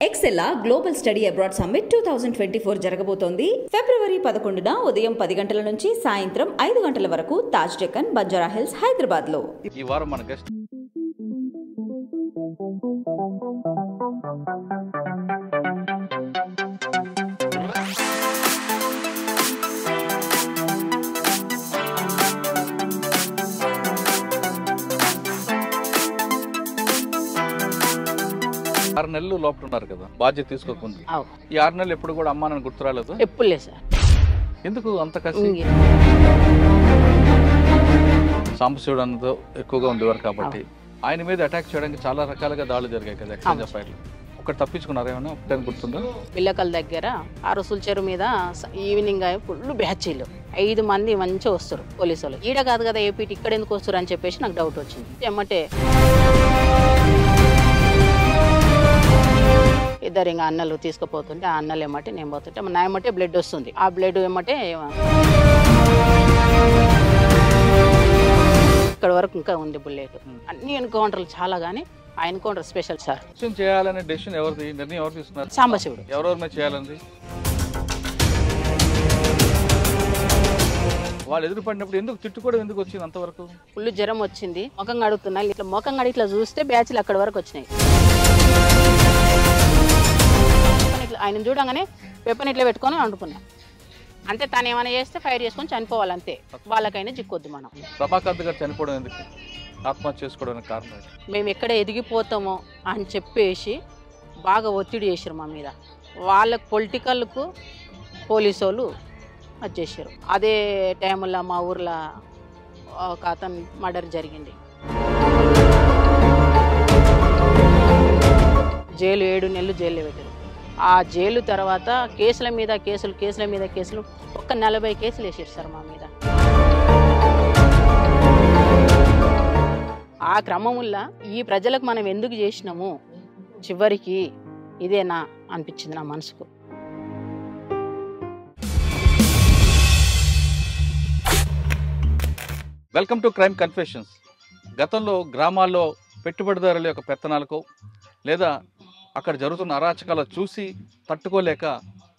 ఎక్సెల్లా global study abroad summit 2024 జరగబోతోంది. ఫిబ్రవరి 11న ఉదయం 10 గంటల నుంచి సాయంత్రం 5 గంటల వరకు తాజ్ డెక్కన్, బంజారా హిల్స్, హైదరాబాద్ లో. ఈ వారం మన గెస్ట్ ఆరు నెలలు లోపల ఉన్నారు కదా, బాధ్యత తీసుకోకుండా. ఈ 6 నెలలు ఎప్పుడు కూడా అమ్మా నన్ను గుర్తు రాలేదు? ఎప్పుడు లేదు సార్. ఎందుకు అంత కసి? సాంబశివుడు అన్నదో ఎక్కువగా ఉండేవారు కాబట్టి ఆయన మీద అటాక్ చేయడానికి చాలా రకాలుగా దాడులు జరిగాయి కదా ఎక్స్చేంజ్ ఆఫ్ ఫైర్లు. ఒకటి తప్పించుకున్నారు, ఏమైనా ఒకటి గుర్తుందా? పిల్లకల దగ్గర ఆ రుసుల చెరువు మీద ఈవినింగ్ ఫుల్ బ్యాచీలు 5 మంది మంచిగా వస్తారు పోలీసు వాళ్ళు. ఈడ కాదు కదా ఏపీటీ, ఇక్కడ ఎందుకు వస్తారు అని చెప్పేసి నాకు డౌట్ వచ్చింది. ఎమ్మటే ఇద్దరు ఇంకా అన్నలు తీసుకుపోతుంటే ఆ అన్నలు ఏమంటే నేను పోతుంటే నా ఏమంటే బ్లడ్ వస్తుంది. ఆ బ్లడ్ ఏమంటే ఇక్కడ వరకు ఇంకా ఉంది బుల్లెట్. అన్ని ఎన్కౌంటర్లు చాలా, కానీ ఆ ఎన్కౌంటర్ స్పెషల్ సార్. చేయాలనే డెసిషన్ ఎవరిది, నిర్ణయం ఎవరు తీసుకున్నారు? సాంబశివుడు. ఎవరెవరి మీద చేయాలండి? వాళ్ళు ఎదురుపడినప్పుడు ఎందుకు తిట్టుకోవడం ఎందుకు వచ్చింది అంతవరకు? ఫుల్ జ్వరం వచ్చింది, ముఖం కడుగుతున్నా, ఇట్లా ముఖం కడిగి ఇట్లా చూస్తే బ్యాచ్లు అక్కడ వరకు వచ్చినాయి. ఆయన చూడగానే వెపన్ ఇట్లా పెట్టుకొని అనుకున్నా అంతే. తను ఏమైనా చేస్తే ఫైర్ చేసుకొని చనిపోవాలంతే, వాళ్ళకైనా చిక్కొద్దు మనం. రమాకాంత్ గారు చనిపోవడం ఎందుకు, ఆత్మహత్య చేసుకోవడానికి కారణం? మేము ఎక్కడ ఎదిగిపోతామో అని చెప్పేసి బాగా ఒత్తిడి చేశారు మా మీద. వాళ్ళకు పొలిటికల్కు పోలీసు వాళ్ళు అది చేశారు. అదే టైంలో మా ఊర్లో ఒక అతను మర్డర్ జరిగింది. జైలు 7 నెలలు జైల్లో పెట్టారు. ఆ జైలు తర్వాత కేసుల మీద కేసులు ఒక్క 40 కేసులు వేసారు సార్ మా మీద. ఆ క్రమంలో ఈ ప్రజలకు మనం ఎందుకు చేసినాము చివరికి ఇదేనా అనిపించింది నా మనసుకు. Welcome to crime confessions. గతంలో గ్రామాల్లో పెట్టుబడిదారుల యొక్క పెత్తనాలకు లేదా అక్కడ జరుగుతున్న అరాచకాలు చూసి తట్టుకోలేక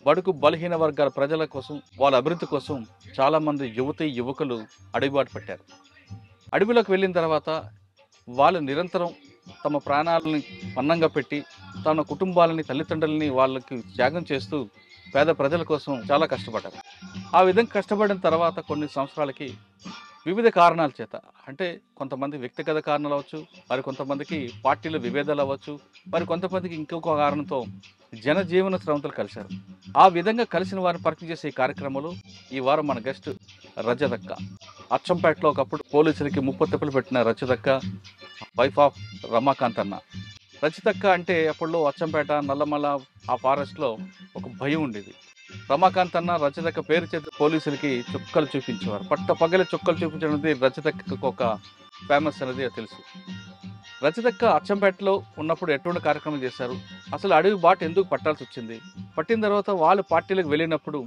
బడుగు బలహీన వర్గాల ప్రజల కోసం, వాళ్ళ అభివృద్ధి కోసం చాలామంది యువకులు అడుగుబాటు పెట్టారు. అడవిలోకి వెళ్ళిన తర్వాత వాళ్ళు నిరంతరం తమ ప్రాణాలని పన్నంగా పెట్టి తమ కుటుంబాలని, తల్లిదండ్రులని వాళ్ళకి త్యాగం చేస్తూ పేద ప్రజల కోసం చాలా కష్టపడ్డారు. ఆ విధంగా కష్టపడిన తర్వాత కొన్ని సంవత్సరాలకి వివిధ కారణాల చేత, అంటే కొంతమంది వ్యక్తిగత కారణాలు అవ్వచ్చు, మరి కొంతమందికి పార్టీల విభేదాలు అవ్వచ్చు, మరి కొంతమందికి ఇంకొక కారణంతో జనజీవన స్రవంతులు కలిశారు. ఆ విధంగా కలిసిన వారిని పరిచయం చేసే ఈ కార్యక్రమంలో ఈ వారం మన గెస్ట్ రజతక్క. అచ్చంపేటలో ఒకప్పుడు పోలీసులకి ముప్పతిప్పలు పెట్టిన రజతక్క, వైఫ్ ఆఫ్ రమాకాంత్ అన్న. రజతక్క అంటే అప్పట్లో అచ్చంపేట, నల్లమల ఆ ఫారెస్ట్లో ఒక భయం ఉండేది. రమాకాంత్ అన్న రజతక్క పేరు చేత పోలీసులకి చుక్కలు చూపించేవారు. పగలి చుక్కలు చూపించడం రజతక్కకు ఒక ఫేమస్ అనేది తెలుసు. రజతక్క అచ్చంపేటలో ఉన్నప్పుడు ఎటువంటి కార్యక్రమం చేశారు, అసలు అడవి బాట ఎందుకు పట్టాల్సి వచ్చింది, పట్టిన తర్వాత వాళ్ళు పార్టీలకు వెళ్ళినప్పుడు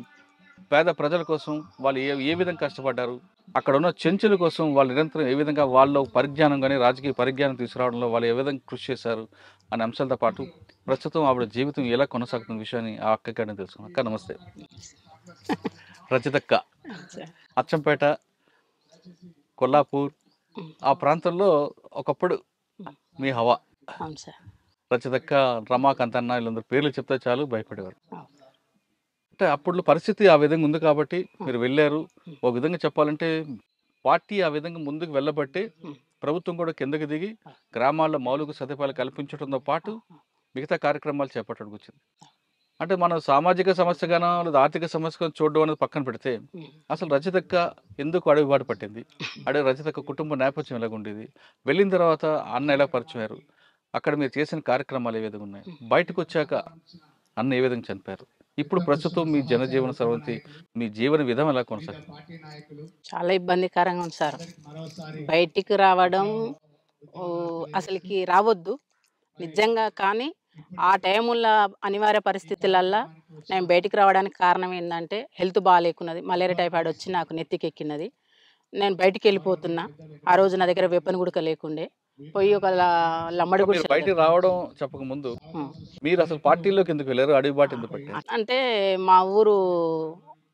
పేద ప్రజల కోసం వాళ్ళు ఏ విధంగా కష్టపడ్డారు, అక్కడ ఉన్న చెంచుల కోసం వాళ్ళు నిరంతరం ఏ విధంగా వాళ్ళు పరిజ్ఞానం కానీ రాజకీయ పరిజ్ఞానం తీసుకురావడంలో వాళ్ళు ఏ విధంగా కృషి చేశారు అనే అంశాలతో పాటు ప్రస్తుతం ఆవిడ జీవితం ఎలా కొనసాగుతున్న విషయాన్ని ఆ అక్కగానే తెలుసుకున్నాం. అక్క నమస్తే. రజతక్క, అచ్చంపేట, కొల్లాపూర్ ఆ ప్రాంతంలో ఒకప్పుడు మీ హవా. రజతక్క, రమాకాంత్ అన్న వీళ్ళందరూ పేర్లు చెప్తే చాలు భయపడేవారు. అంటే అప్పుడు పరిస్థితి ఆ విధంగా ఉంది కాబట్టి మీరు వెళ్ళారు. ఒక విధంగా చెప్పాలంటే పార్టీ ఆ విధంగా ముందుకు వెళ్ళబట్టి ప్రభుత్వం కూడా కిందకి దిగి గ్రామాల్లో మౌలిక సదుపాయాలు కల్పించడంతో పాటు మిగతా కార్యక్రమాలు చేపట్టడానికి వచ్చింది. అంటే మనం సామాజిక సమస్యగానో లేదా ఆర్థిక సమస్యగా చూడడం అనేది పక్కన పెడితే అసలు రజతక్క ఎందుకు అడవిబాటు పట్టింది, రజతక్క కుటుంబ నేపథ్యం ఎలాగుండేది, వెళ్ళిన తర్వాత అన్న ఎలా పరిచయారు, అక్కడ మీరు చేసిన కార్యక్రమాలు ఏ విధంగా ఉన్నాయి, బయటకు వచ్చాక అన్న ఏ విధంగా చనిపోయారు, ఇప్పుడు ప్రస్తుతం మీ జనజీవన సర్వంతి మీ జీవన విధానం ఎలా కొనసాగుతుంది? చాలా ఇబ్బందికరంగా ఉంది సార్. బయటికి రావడం అసలుకి రావద్దు నిజంగా, కానీ ఆ టైముల్లో అనివార్య పరిస్థితులల్లో నేను బయటికి రావడానికి కారణం ఏంటంటే హెల్త్ బాగాలేకున్నది, మలేరియా టైఫాయిడ్ వచ్చి నాకు నెత్తికి ఎక్కినది. నేను బయటికి వెళ్ళిపోతున్నా. ఆ రోజు నా దగ్గర వెపన్ కూడా లేకుండే. పోయి ఒక లమ్మడి మీరు గుడిసెల బయటికి రావడం చెప్పక ముందు ఉమ్. మీరు అసలు పార్టీలోకి ఎందుకు వెళ్ళారు? అడవి బాట ఎందుకు పట్టారు? అంటే మా ఊరు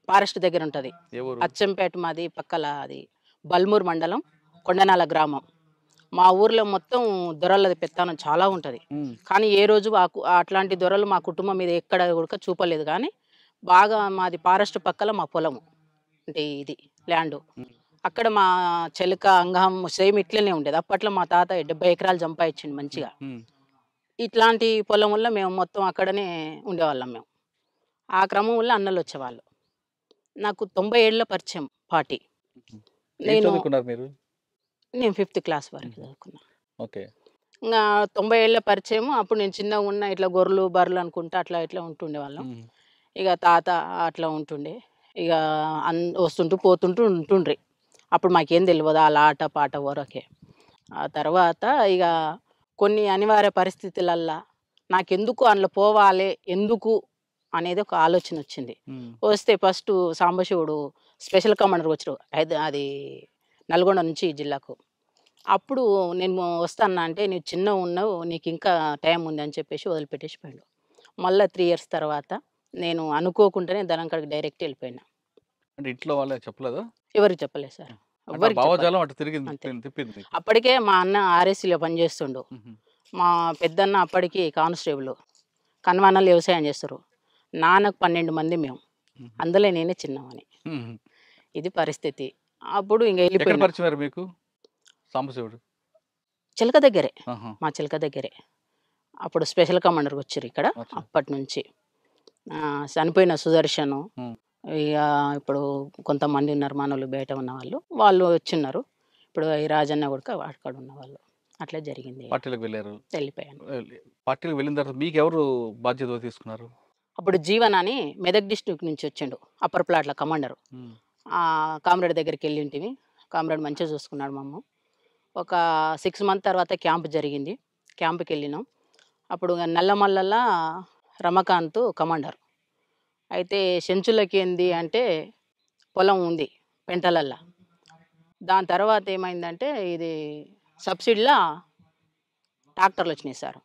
ఫారెస్ట్ దగ్గర ఉంటుంది. ఏ ఊరు? అచ్చంపేట మాది, పక్కల అది బల్మూరు మండలం, కొండనాల గ్రామం. మా ఊర్లో మొత్తం దొరలది పెత్తనం చాలా ఉంటుంది. ఉమ్, కానీ ఏ రోజు అట్లాంటి దొరలు మా కుటుంబం మీద ఎక్కడ కూడా చూపలేదు. కానీ బాగా మాది ఫారెస్ట్ పక్కల మా పొలము, అంటే ఇది ల్యాండ్. ఉమ్, అక్కడ మా చెలక అంగం సేమ్ ఇట్లనే ఉండేది. అప్పట్లో మా తాత 70 ఎకరాలు సంపాదించిండు మంచిగా. ఉమ్, ఇట్లాంటి పొలం వల్ల మేము మొత్తం అక్కడనే ఉండేవాళ్ళం మేము. ఆ క్రమం వల్ల అన్నలు వచ్చేవాళ్ళు. నాకు 90 ఏళ్ళ పరిచయం పార్టీ. ఉమ్. ఏం నేను చదువుకున్నారు మీరు? నేను 5th క్లాస్ వరకు చదువుకున్నా. ఓకే. ఇంకా 90 ఏళ్ళ పరిచయం. అప్పుడు నేను చిన్నగా ఉన్న ఇట్లా గొర్రెలు బర్రెలు అనుకుంటా అట్లా ఇట్లా ఉంటుండేవాళ్ళం. ఉమ్, ఇక తాత అట్లా ఉంటుండే. ఇక వస్తుంటూ పోతుంటూ ఉంటుండ్రి. అప్పుడు మాకేం తెలియదు అలా ఆట పాట వరకే. ఆ తర్వాత ఇక కొన్ని అనివార్య పరిస్థితులల్లా నాకెందుకు అందులో పోవాలి, ఎందుకు అనేది ఒక ఆలోచన వచ్చింది. ఉమ్, వస్తే ఫస్ట్ సాంబశివుడు స్పెషల్ కమాండర్ వచ్చారు అది నల్గొండ నుంచి ఈ జిల్లాకు. అప్పుడు నేను వస్తాను అంటే, నీవు చిన్న ఉన్నావు, నీకు ఇంకా టైం ఉంది అని చెప్పేసి వదిలిపెట్టేసి పోయాడు. మళ్ళీ 3 ఇయర్స్ తర్వాత నేను అనుకోకుండానే దళంకాడికి డైరెక్ట్ వెళ్ళిపోయినా. అంటే ఇంట్లో వాళ్ళే చెప్పలేదా? ఎవరికి చెప్పలేదు సార్, అంటే ఆ ఎవరికి చెప్పలేదు. భావజాలం అటు తిరిగింది, అంతే. తిప్పింది మీకు. అప్పటికే మా అన్న ఆర్ఎస్సీలో పనిచేస్తుండు. ఉహు, మా పెద్దన్న అప్పటికి కానిస్టేబుల్, కన్వానాలు వ్యవసాయం చేస్తారు. నాన్నకు 12 మంది మేము, ఉహు, అందులో నేనే చిన్నమని. ఉహు. ఇది పరిస్థితి. అప్పుడు ఇంక ఎక్కడ వెళ్ళిపోయినా. పరిచయం మీకు సాంబశివుడు? చిలక దగ్గరే, ఆహా, మా చిలక దగ్గరే. అప్పుడు స్పెషల్ కమాండర్కి వచ్చారు ఇక్కడ. అచ్చా. అప్పటి నుంచి చనిపోయిన సుదర్శను, ఉమ్, ఇక ఇప్పుడు కొంతమంది ఉన్నారు మనోళ్ళు, బయట ఉన్న వాళ్ళు వచ్చిన్నారు. ఇప్పుడు ఈ రాజన్న కూడా అక్కడ ఉన్న వాళ్ళు. అట్లా జరిగింది. పార్టీలకు వెళ్ళారు. వెళ్ళిపోయాను. పార్టీలకు వెళ్ళిన తర్వాత మీకు ఎవరు బాధ్యత తీసుకున్నారు? అప్పుడు జీవన్ అని మెదక్ డిస్ట్రిక్ట్ నుంచి వచ్చిండు, అప్పర్ ప్లాట్ల కమాండరు. ఉమ్, కామ్రేడ్ దగ్గరికి వెళ్ళింటివి. కామ్రేడ్ మంచిగా చూసుకున్నాడు మమ్మ. ఒక 6 మంత్ తర్వాత క్యాంప్ జరిగింది. క్యాంప్కి వెళ్ళినాం. అప్పుడు నల్లమల్లల రమకాంత్ కమాండర్. అయితే చెంచులకి ఏంది అంటే పొలం ఉంది పెంటలల్లా. దాని తర్వాత ఏమైందంటే ఇది సబ్సిడీలా ట్రాక్టర్లు వచ్చినాయి సార్.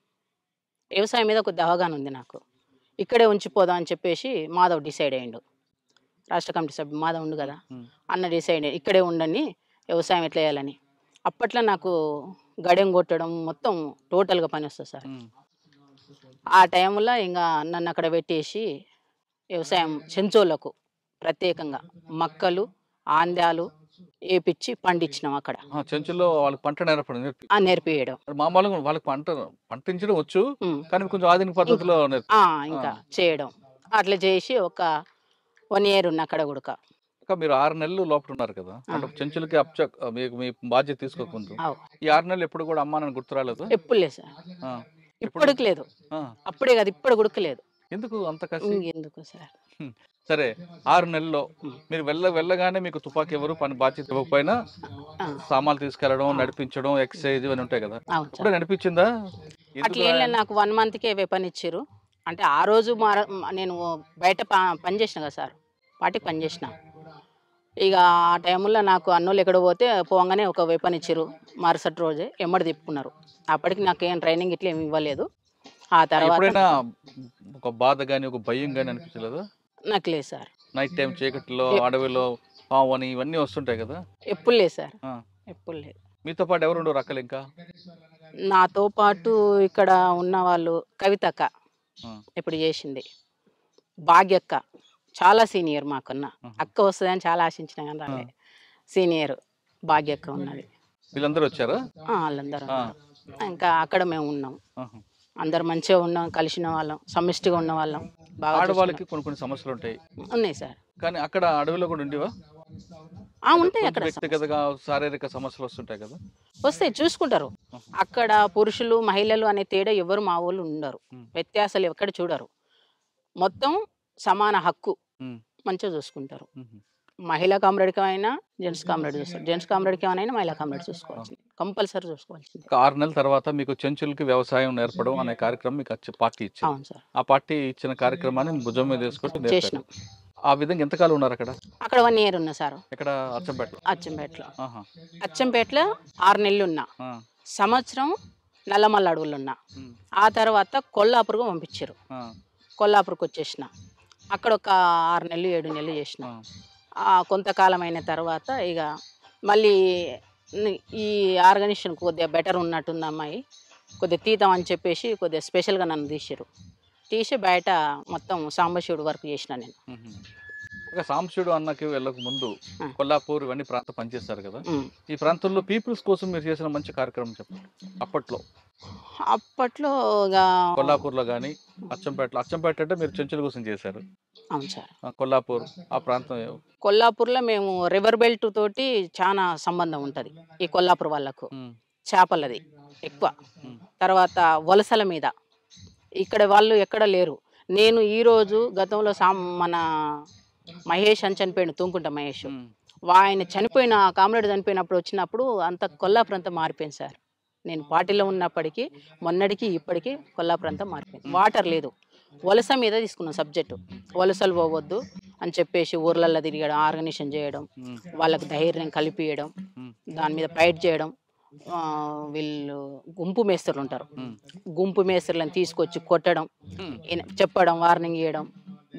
వ్యవసాయం మీద కొద్ది అవగాహన ఉంది నాకు. ఇక్కడే ఉంచిపోదాం అని చెప్పేసి మాధవ్ డిసైడ్ అయ్యిండు. రాష్ట్ర కమిటీ సభ్యుడు మాధవ్ ఉండు కదా, ఉమ్, అన్న డిసైడ్ ఇక్కడే ఉండండి, వ్యవసాయం ఎట్లా చేయాలని. అప్పట్లో నాకు గడెం కొట్టడం మొత్తం టోటల్గా పని వస్తుంది సార్. ఉమ్, ఆ టైంలో ఇంకా నన్ను అక్కడ పెట్టేసి వ్యవసాయం చెంచోళ్ళకు ప్రత్యేకంగా మక్కలు, ఆంద్యాలు వేపించి పండించినాం అక్కడ. చెంచుల్లో వాళ్ళకి పంట నేర్పడం నేర్పియడం. మామూలుగా వాళ్ళకి పండించడం వచ్చు, ఉమ్. కానీ కొంచెం ఆధునిక పద్ధతిలో ఇంకా చేయడం. అట్లా చేసి ఒక 1 year ఉన్న అక్కడ కూడా. ఇంకా మీరు 6 నెలలు లోపల ఉన్నారు కదా, అంటే చెంచులకి మీకు మీ బాధ్యత తీసుకోకముందు అవు. ఈ 6 నెలలు ఎప్పుడు కూడా అమ్మా నన్ను గుర్తు రాలేదు? ఎప్పుడు లేదు సార్, ఆ, ఇప్పటికి లేదు. ఆ, అప్పుడే కాదు ఇప్పుడు గుడకలేదు. ఎందుకు అంత కసి? ఎందుకు సార్. సరే, 6 నెలల్లో మీరు వెళ్ళగానే మీకు తుపాకీ ఎవరు పని బాధ్యత ఇవ్వకపోయినా సామాన్లు తీసుకెళ్లడం, నడిపించడం, ఎక్సర్సైజ్ ఇవన్నీ ఉంటాయి కదా, అవును ఇప్పుడే సార్. నడిపించిందా? అట్లా ఏం లేదు, నాకు 1 monthకే వెపన్ ఇచ్చారు. అంటే ఆ రోజు నేను బయట పని చేసిన కదా సార్, పార్టీకి పని చేసిన. ఇక ఆ టైంలో నాకు అన్నోళ్ళు ఎక్కడ పోతే పోగానే ఒక వెపన్ ఇచ్చారు. మరుసటి రోజే ఎమ్మడి తిప్పుకున్నారు. అప్పటికి నాకు ఏం ట్రైనింగ్ ఇట్లా ఏమి ఇవ్వలేదు. ఆ తర్వాత ఎప్పుడైనా ఒక బాధ గానీ ఒక భయం గానీ అనిపించలేదా? నాకు లేదు సార్. నైట్ టైం చీకట్లో అడవిలో పాము అని ఇవన్నీ వస్తుంటాయి కదా? ఎప్పుడు లేదు సార్, ఆ, ఎప్పుడు లేదు. మీతో పాటు ఎవరు ఉండరు అక్కలు ఇంకా? నాతో పాటు ఇక్కడ ఉన్న వాళ్ళు కవితక్క ఆ, ఇప్పుడు చేసింది, భాగ్యక్క చాలా సీనియర్ మాకున్న అక్క వస్తుందని చాలా ఆశించిన కానీ రాలే. సీనియర్ భాగ్యక్క ఉన్నది. వీళ్ళందరూ వచ్చారా? వాళ్ళందరూ ఉన్నారు. ఇంకా అక్కడ మేము ఉన్నాం, ఆహా. అందరు మంచిగా ఉన్నాం, కలిసిన వాళ్ళం, సమిష్టిగా ఉన్న వాళ్ళం. బాగా ఆడవాళ్ళకి కొన్ని సమస్యలు ఉంటాయి ఉన్నాయి సార్. కానీ అక్కడ అడవిలో కూడా ఉండేవా? ఉంటాయి అక్కడ వ్యక్తిగతంగా శారీరక సమస్యలు వస్తుంటాయి కదా? వస్తాయి, చూసుకుంటారు. అక్కడ పురుషులు మహిళలు అనే తేడా ఎవరు మా వాళ్ళు ఉండరు, వ్యత్యాసాలు ఎక్కడ చూడరు. మొత్తం సమాన హక్కు, మంచిగా చూసుకుంటారు. మహిళా కామ్రేడ్కి అయినా జెంట్స్ కామ్రేడ్ చూస్తారు, జెంట్స్ కామ్రేడ్కి ఏమైనా మహిళా కామ్రేడ్ చూసుకోవాల్సింది, కంపల్సరీ చూసుకోవాల్సింది. 6 నెలల తర్వాత మీకు చెంచులకి వ్యవసాయం నేర్పడం అనే కార్యక్రమం మీకు పార్టీ ఇచ్చింది. అవును సార్, ఆ పార్టీ ఇచ్చిన కార్యక్రమాన్ని భుజం మీద వేసుకుంటూ చేసినాం. ఆ విధంగా ఎంతకాలం ఉన్నారు అక్కడ? అక్కడ 1 year ఉన్నా సార్. ఇక్కడ అచ్చంపేట. అచ్చంపేటలో ఆహా. అచ్చంపేటలో 6 నెలలు ఉన్నా. సంవత్సరం నల్లమల్ల అడవుల్లో ఉన్నా. ఉమ్. ఆ తర్వాత కొల్లాపూర్కు పంపించారు. ఆ, కొల్లాపూర్కి వచ్చేసిన. అక్కడ ఒక 6 నెలలు 7 నెలలు చేసిన. ఆ, కొంతకాలం అయిన తర్వాత ఇక మళ్ళీ ఈ ఆర్గనైజేషన్ కొద్దిగా బెటర్ ఉన్నట్టుంది అమ్మాయి, కొద్దిగా తీద్దాం అని చెప్పేసి కొద్దిగా స్పెషల్గా నన్ను తీసారు. తీసి బయట మొత్తం సాంబశివుడు వర్క్ చేసిన నేను. ఉహు. ఒక సాంబశివుడు అన్నకి వెళ్ళక ముందు ఆ. కొల్లాపూర్ ఇవన్నీ ప్రాంతం పనిచేస్తారు కదా, ఉమ్. ఈ ప్రాంతంలో పీపుల్స్ కోసం మీరు చేసిన మంచి కార్యక్రమం చెప్పండి. అప్పట్లో ఇక కొల్లాపూర్లో కానీ అచ్చంపేట అంటే మీరు చెంచుల కోసం చేశారు. అవును సార్. కొల్లాపూర్ ఆ ప్రాంతం కొల్లాపూర్లో మేము రివర్ బెల్ట్ తోటి చాలా సంబంధం ఉంటుంది ఈ కొల్లాపూర్ వాళ్ళకు. ఉమ్, చేపలది ఎక్కువ. ఉమ్, తర్వాత వలసల మీద ఇక్కడ వాళ్ళు ఎక్కడ లేరు. నేను ఈరోజు గతంలో మన మహేష్ అని చనిపోయాడు, తూంకుంట మహేష్. ఉమ్, ఆయన చనిపోయిన కామ్రేడ్ చనిపోయినప్పుడు వచ్చినప్పుడు అంత కొల్లాపూర్ అంతా మారిపోయింది సార్. నేను పార్టీలో ఉన్నప్పటికీ మొన్నటికి ఇప్పటికీ కొల్లాపూర్ అంతా మారిపోయింది. వాటర్ లేదు. వలస మీద తీసుకున్నాం సబ్జెక్టు. వలసలు పోవద్దు అని చెప్పేసి ఊర్లల్లో తిరగడం, ఆర్గనైజేషన్ చేయడం, ఉమ్, వాళ్ళకి ధైర్యం కలిపియడం, ఉమ్, దాని మీద ఫైట్ చేయడం. వీళ్ళు గుంపు మేస్త్రులు ఉంటారు, ఉమ్, గుంపు మేస్త్రులను తీసుకొచ్చి కొట్టడం, ఉమ్. చెప్పడం, వార్నింగ్ ఇవ్వడం,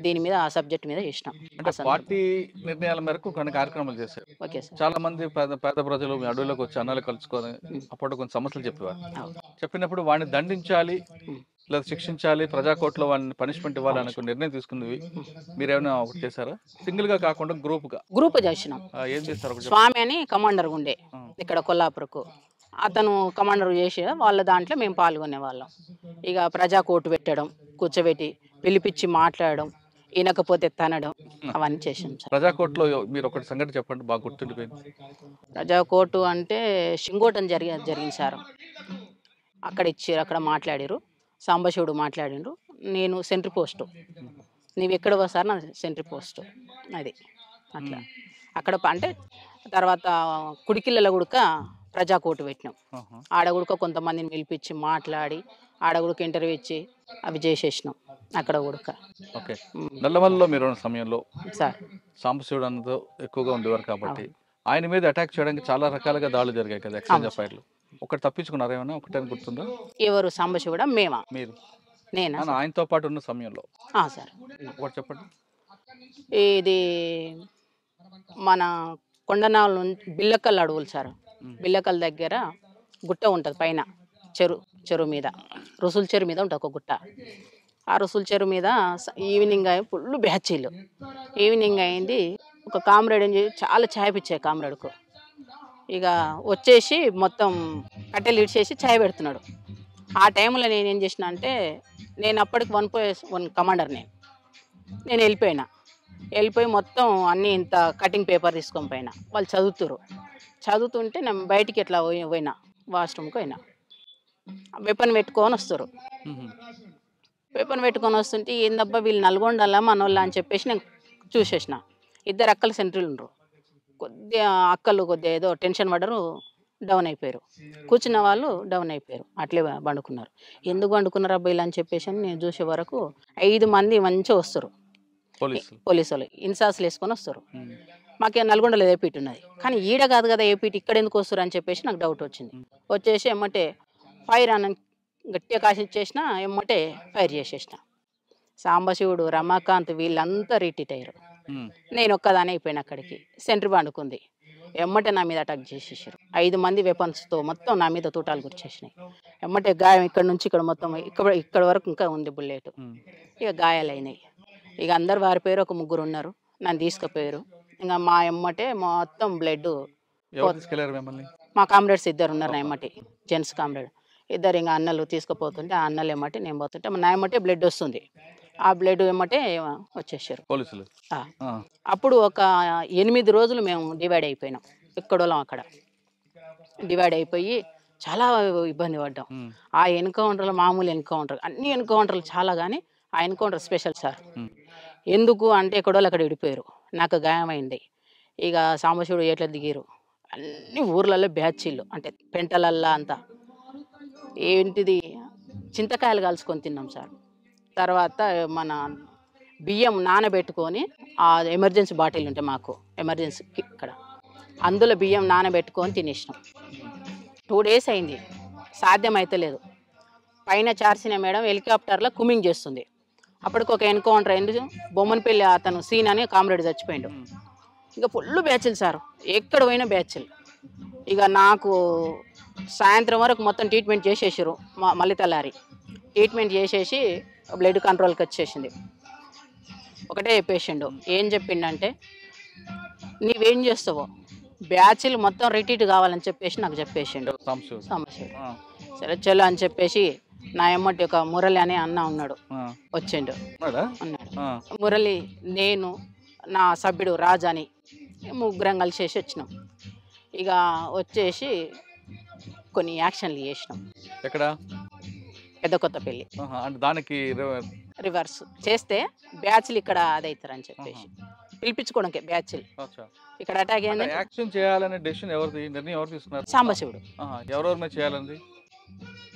దీని మీద ఆ సబ్జెక్ట్ మీద చేసినాం. అంటే పార్టీ నిర్ణయాల మేరకు కొన్ని కార్యక్రమాలు చేశారు. Okay sir. చాలా మంది పేద ప్రజలు మీ అడవులకు వచ్చి అన్నాలు కలుసుకొని అప్పుడు కొన్ని సమస్యలు చెప్పేవారు. చెప్పినప్పుడు వాడిని దండించాలి లేదా శిక్షించాలి, ప్రజాకోర్టులో వాడిని పనిష్మెంట్ ఇవ్వాలి అనుకున్న నిర్ణయం తీసుకున్నవి మీరేమైనా ఒకటి చేశారా? సింగిల్ గా కాకుండా గ్రూప్ చేసినాం. ఏం చేస్తారు? స్వామి అని కమాండర్ ఉండే ఇక్కడ కొల్లాపూర్కు. అతను కమాండర్ చేసి వాళ్ళ దాంట్లో మేము పాల్గొనే వాళ్ళం. ఇక ప్రజా కోర్టు పెట్టడం, కూర్చోబెట్టి పిలిపించి మాట్లాడడం, వినకపోతే తనడం, అవన్నీ చేసాం సార్. ప్రజాకోర్టులో మీరు ఒకటి సంఘటన చెప్పండి, బాగా గుర్తుండిపోయింది. ప్రజా కోర్టు అంటే షింగోటం జరిగింది సార్. అక్కడ ఇచ్చారు, అక్కడ మాట్లాడారు, సాంబశివుడు మాట్లాడిండ్రు. నేను సెంట్రీ పోస్టు, నీవు ఎక్కడ వస్తారు నా సెంట్రీ పోస్టు అది అట్లా. అక్కడ అంటే తర్వాత కుడికిళ్ళలో గుడక ప్రజా కోర్టు పెట్టినాం. ఆడగుడక కొంతమందిని పిలిపించి మాట్లాడి ఆడగుడక ఇంటర్వ్యూ ఇచ్చి అవి చేసేసినాం అక్కడ గుడక. ఓకే. నల్లమల్లలో మీరు ఉన్న సమయంలో సార్ సాంబశివుడు అన్నతో ఎక్కువగా ఉండేవారు కాబట్టి ఆయన మీద అటాక్ చేయడానికి చాలా రకాలుగా దాడులు జరిగాయి కదా, ఎక్స్చేంజ్ ఫైర్లు. ఒకటి తప్పించుకున్నారు ఏమన్నా? ఒకటే గుర్తుందా? ఎవరు? సాంబశివుడా? మేమా? మీరు. నేనా? ఆయనతో పాటు ఉన్న సమయంలో సార్ ఒకటి చెప్పండి. ఇది మన కొండనాల నుంచి బిల్లకల్ అడవులు సార్. బిల్లకల్ దగ్గర గుట్ట ఉంటుంది పైన, చెరువు మీద, రుసుల చెరువు మీద ఉంటుంది ఒక గుట్ట. ఆ రుసుల చెరువు మీద ఈవినింగ్ అయి ఫుల్ బ్యాచీలు. ఈవినింగ్ అయింది, ఒక కామ్రేడ్ చాలా ఛాయ్ పిచ్చాయి కామ్రేడ్కు. ఇక వచ్చేసి మొత్తం కట్టెలు ఇడిచేసి ఛాయ్ పెడుతున్నాడు. ఆ టైంలో నేనేం చేసిన అంటే, నేను అప్పటికి 1+1 కమాండర్. నేను వెళ్ళిపోయి మొత్తం అన్నీ ఇంత కటింగ్ పేపర్ తీసుకొని పోయినా. వాళ్ళు చదువుతుంటే నేను బయటికి ఎట్లా పోయినా, వాష్రూమ్కి పోయినా. వెపన్ పెట్టుకొని వస్తారు. వెపన్ పెట్టుకొని వస్తుంటే ఏందబ్బా వీళ్ళు నల్గొండలా మనోళ్ళ అని చెప్పేసి నేను చూసేసిన. 2 అక్కలు సెంట్రీలు ఉండరు. అక్కలు కొద్దిగా ఏదో టెన్షన్ పడ్డరు, డౌన్ అయిపోయారు. కూర్చున్న వాళ్ళు డౌన్ అయిపోయారు, అట్లే పండుకున్నారు. ఎందుకు పండుకున్నారు అబ్బాయిలు అని చెప్పేసి నేను చూసే వరకు 5 మంది మంచిగా వస్తారు, పోలీసు వాళ్ళు ఇన్సాస్లు వేసుకొని వస్తారు. మాకే నల్గొండలో ఏపీటీ ఉన్నది, కానీ ఈడ కాదు కదా ఏపీటీ, ఇక్కడ ఎందుకు వస్తారు అని చెప్పేసి నాకు డౌట్ వచ్చింది. వచ్చేసి ఎమ్మటే ఫైర్ అని గట్టిగా కాసిచ్చేసిన, ఎమ్మటే ఫైర్ చేసేసిన. సాంబశివుడు, రమాకాంత్ వీళ్ళంతా రిట్రీట్ అయ్యారు. నేను ఒక్కదానే అయిపోయినా. అక్కడికి సెంట్రీ పండుకుంది, ఎమ్మటే నా మీద అటాక్ చేసేసారు. 5 మంది వెపన్స్తో మొత్తం నా మీద తూటాలు గుర్చేసినాయి. ఎమ్మటే గాయం ఇక్కడ నుంచి ఇక్కడ మొత్తం ఇక్కడ వరకు ఇంకా ఉంది బుల్లెట్. ఇక గాయాలైనాయి. ఇక అందరు వారిపోయారు, ఒక 3 ఉన్నారు, నన్ను తీసుకుపోయారు. ఇంకా మా ఎమ్మటే మొత్తం బ్లడ్. మా కామ్రేడ్స్ 2 ఉన్నారు నా ఎమ్మటి, జెంట్స్ కామ్రేడ్ 2. ఇంకా అన్నలు తీసుకుపోతుంటే ఆ అన్నలు ఎమ్మటే నేను పోతుంటే నా ఎమ్మటే బ్లడ్ వస్తుంది. ఆ బ్లడ్ ఎమ్మటే వచ్చేసారు పోలీసులు. అప్పుడు ఒక 8 రోజులు మేము డివైడ్ అయిపోయినాం, ఎక్కడోళ్ళం అక్కడ డివైడ్ అయిపోయి చాలా ఇబ్బంది పడ్డాం. ఆ ఎన్కౌంటర్లు మామూలు ఎన్కౌంటర్, అన్ని ఎన్కౌంటర్లు చాలా, కానీ ఆ ఎన్కౌంటర్ స్పెషల్ సార్. ఎందుకు అంటే ఎక్కడోళ్ళు అక్కడ విడిపోయారు, నాకు గాయమైంది. ఇక సాంబశివుడు ఎట్లా దిగారు, అన్ని ఊర్లలో బ్యాచీలు అంటే పెంటలల్లా అంతా ఏంటిది చింతకాయలు కలుసుకొని తిన్నాం సార్. తర్వాత మన బియ్యం నానబెట్టుకొని, ఆ ఎమర్జెన్సీ బాటిల్ ఉంటే మాకు ఎమర్జెన్సీకి ఇక్కడ, అందులో బియ్యం నానబెట్టుకొని తినేసినాం. 2 days అయింది. సాధ్యం అయితే లేదు. పైన చార్సిన మేడం హెలికాప్టర్లో కుమింగ్ చేస్తుంది. అప్పటికి ఒక ఎన్కౌంటర్ అయింది. బొమ్మనపల్లి అతను సీన్ అని కామ్రేడ్ చచ్చిపోయిండు. ఇక ఫుల్ బ్యాచ్లు సార్, ఎక్కడ పోయినా బ్యాచ్లు. ఇక నాకు సాయంత్రం వరకు మొత్తం ట్రీట్మెంట్ చేసేసారు. మళ్ళీ తెల్లారి ట్రీట్మెంట్ చేసేసి బ్లడ్ కంట్రోల్కి వచ్చేసింది. ఒకటే చెప్పేసిండు, ఏం చెప్పిండంటే నీవేం చేస్తావో బ్యాచ్లు మొత్తం రిటీట్ కావాలని చెప్పేసి నాకు చెప్పేసిండు. సమస్య సరే చలో అని చెప్పేసి నా ఎమ్మటి ఒక మురళి అనే అన్న ఉన్నాడు, వచ్చిండు. అన్నాడు మురళి, నేను నా సభ్యుడు రాజాని ముగ్గురం కలిసేసి వచ్చినాం. ఇక వచ్చేసి కొన్ని యాక్షన్లు చేసినాం. ఎక్కడ? పెద్ద కొత్తపల్లి. దానికి రివర్స్ చేస్తే బ్యాచ్లు ఇక్కడ అదవుతారని చెప్పేసి పిలిపించుకోవడానికి బ్యాచ్లు ఇక్కడ అటాక్ అయింది. యాక్షన్ చేయాలనే డెసిషన్ ఎవరిది, నిర్ణయం ఎవరు తీసుకున్నారు? సాంబశివుడు. ఎవరెవరి మీద చేయాలండి?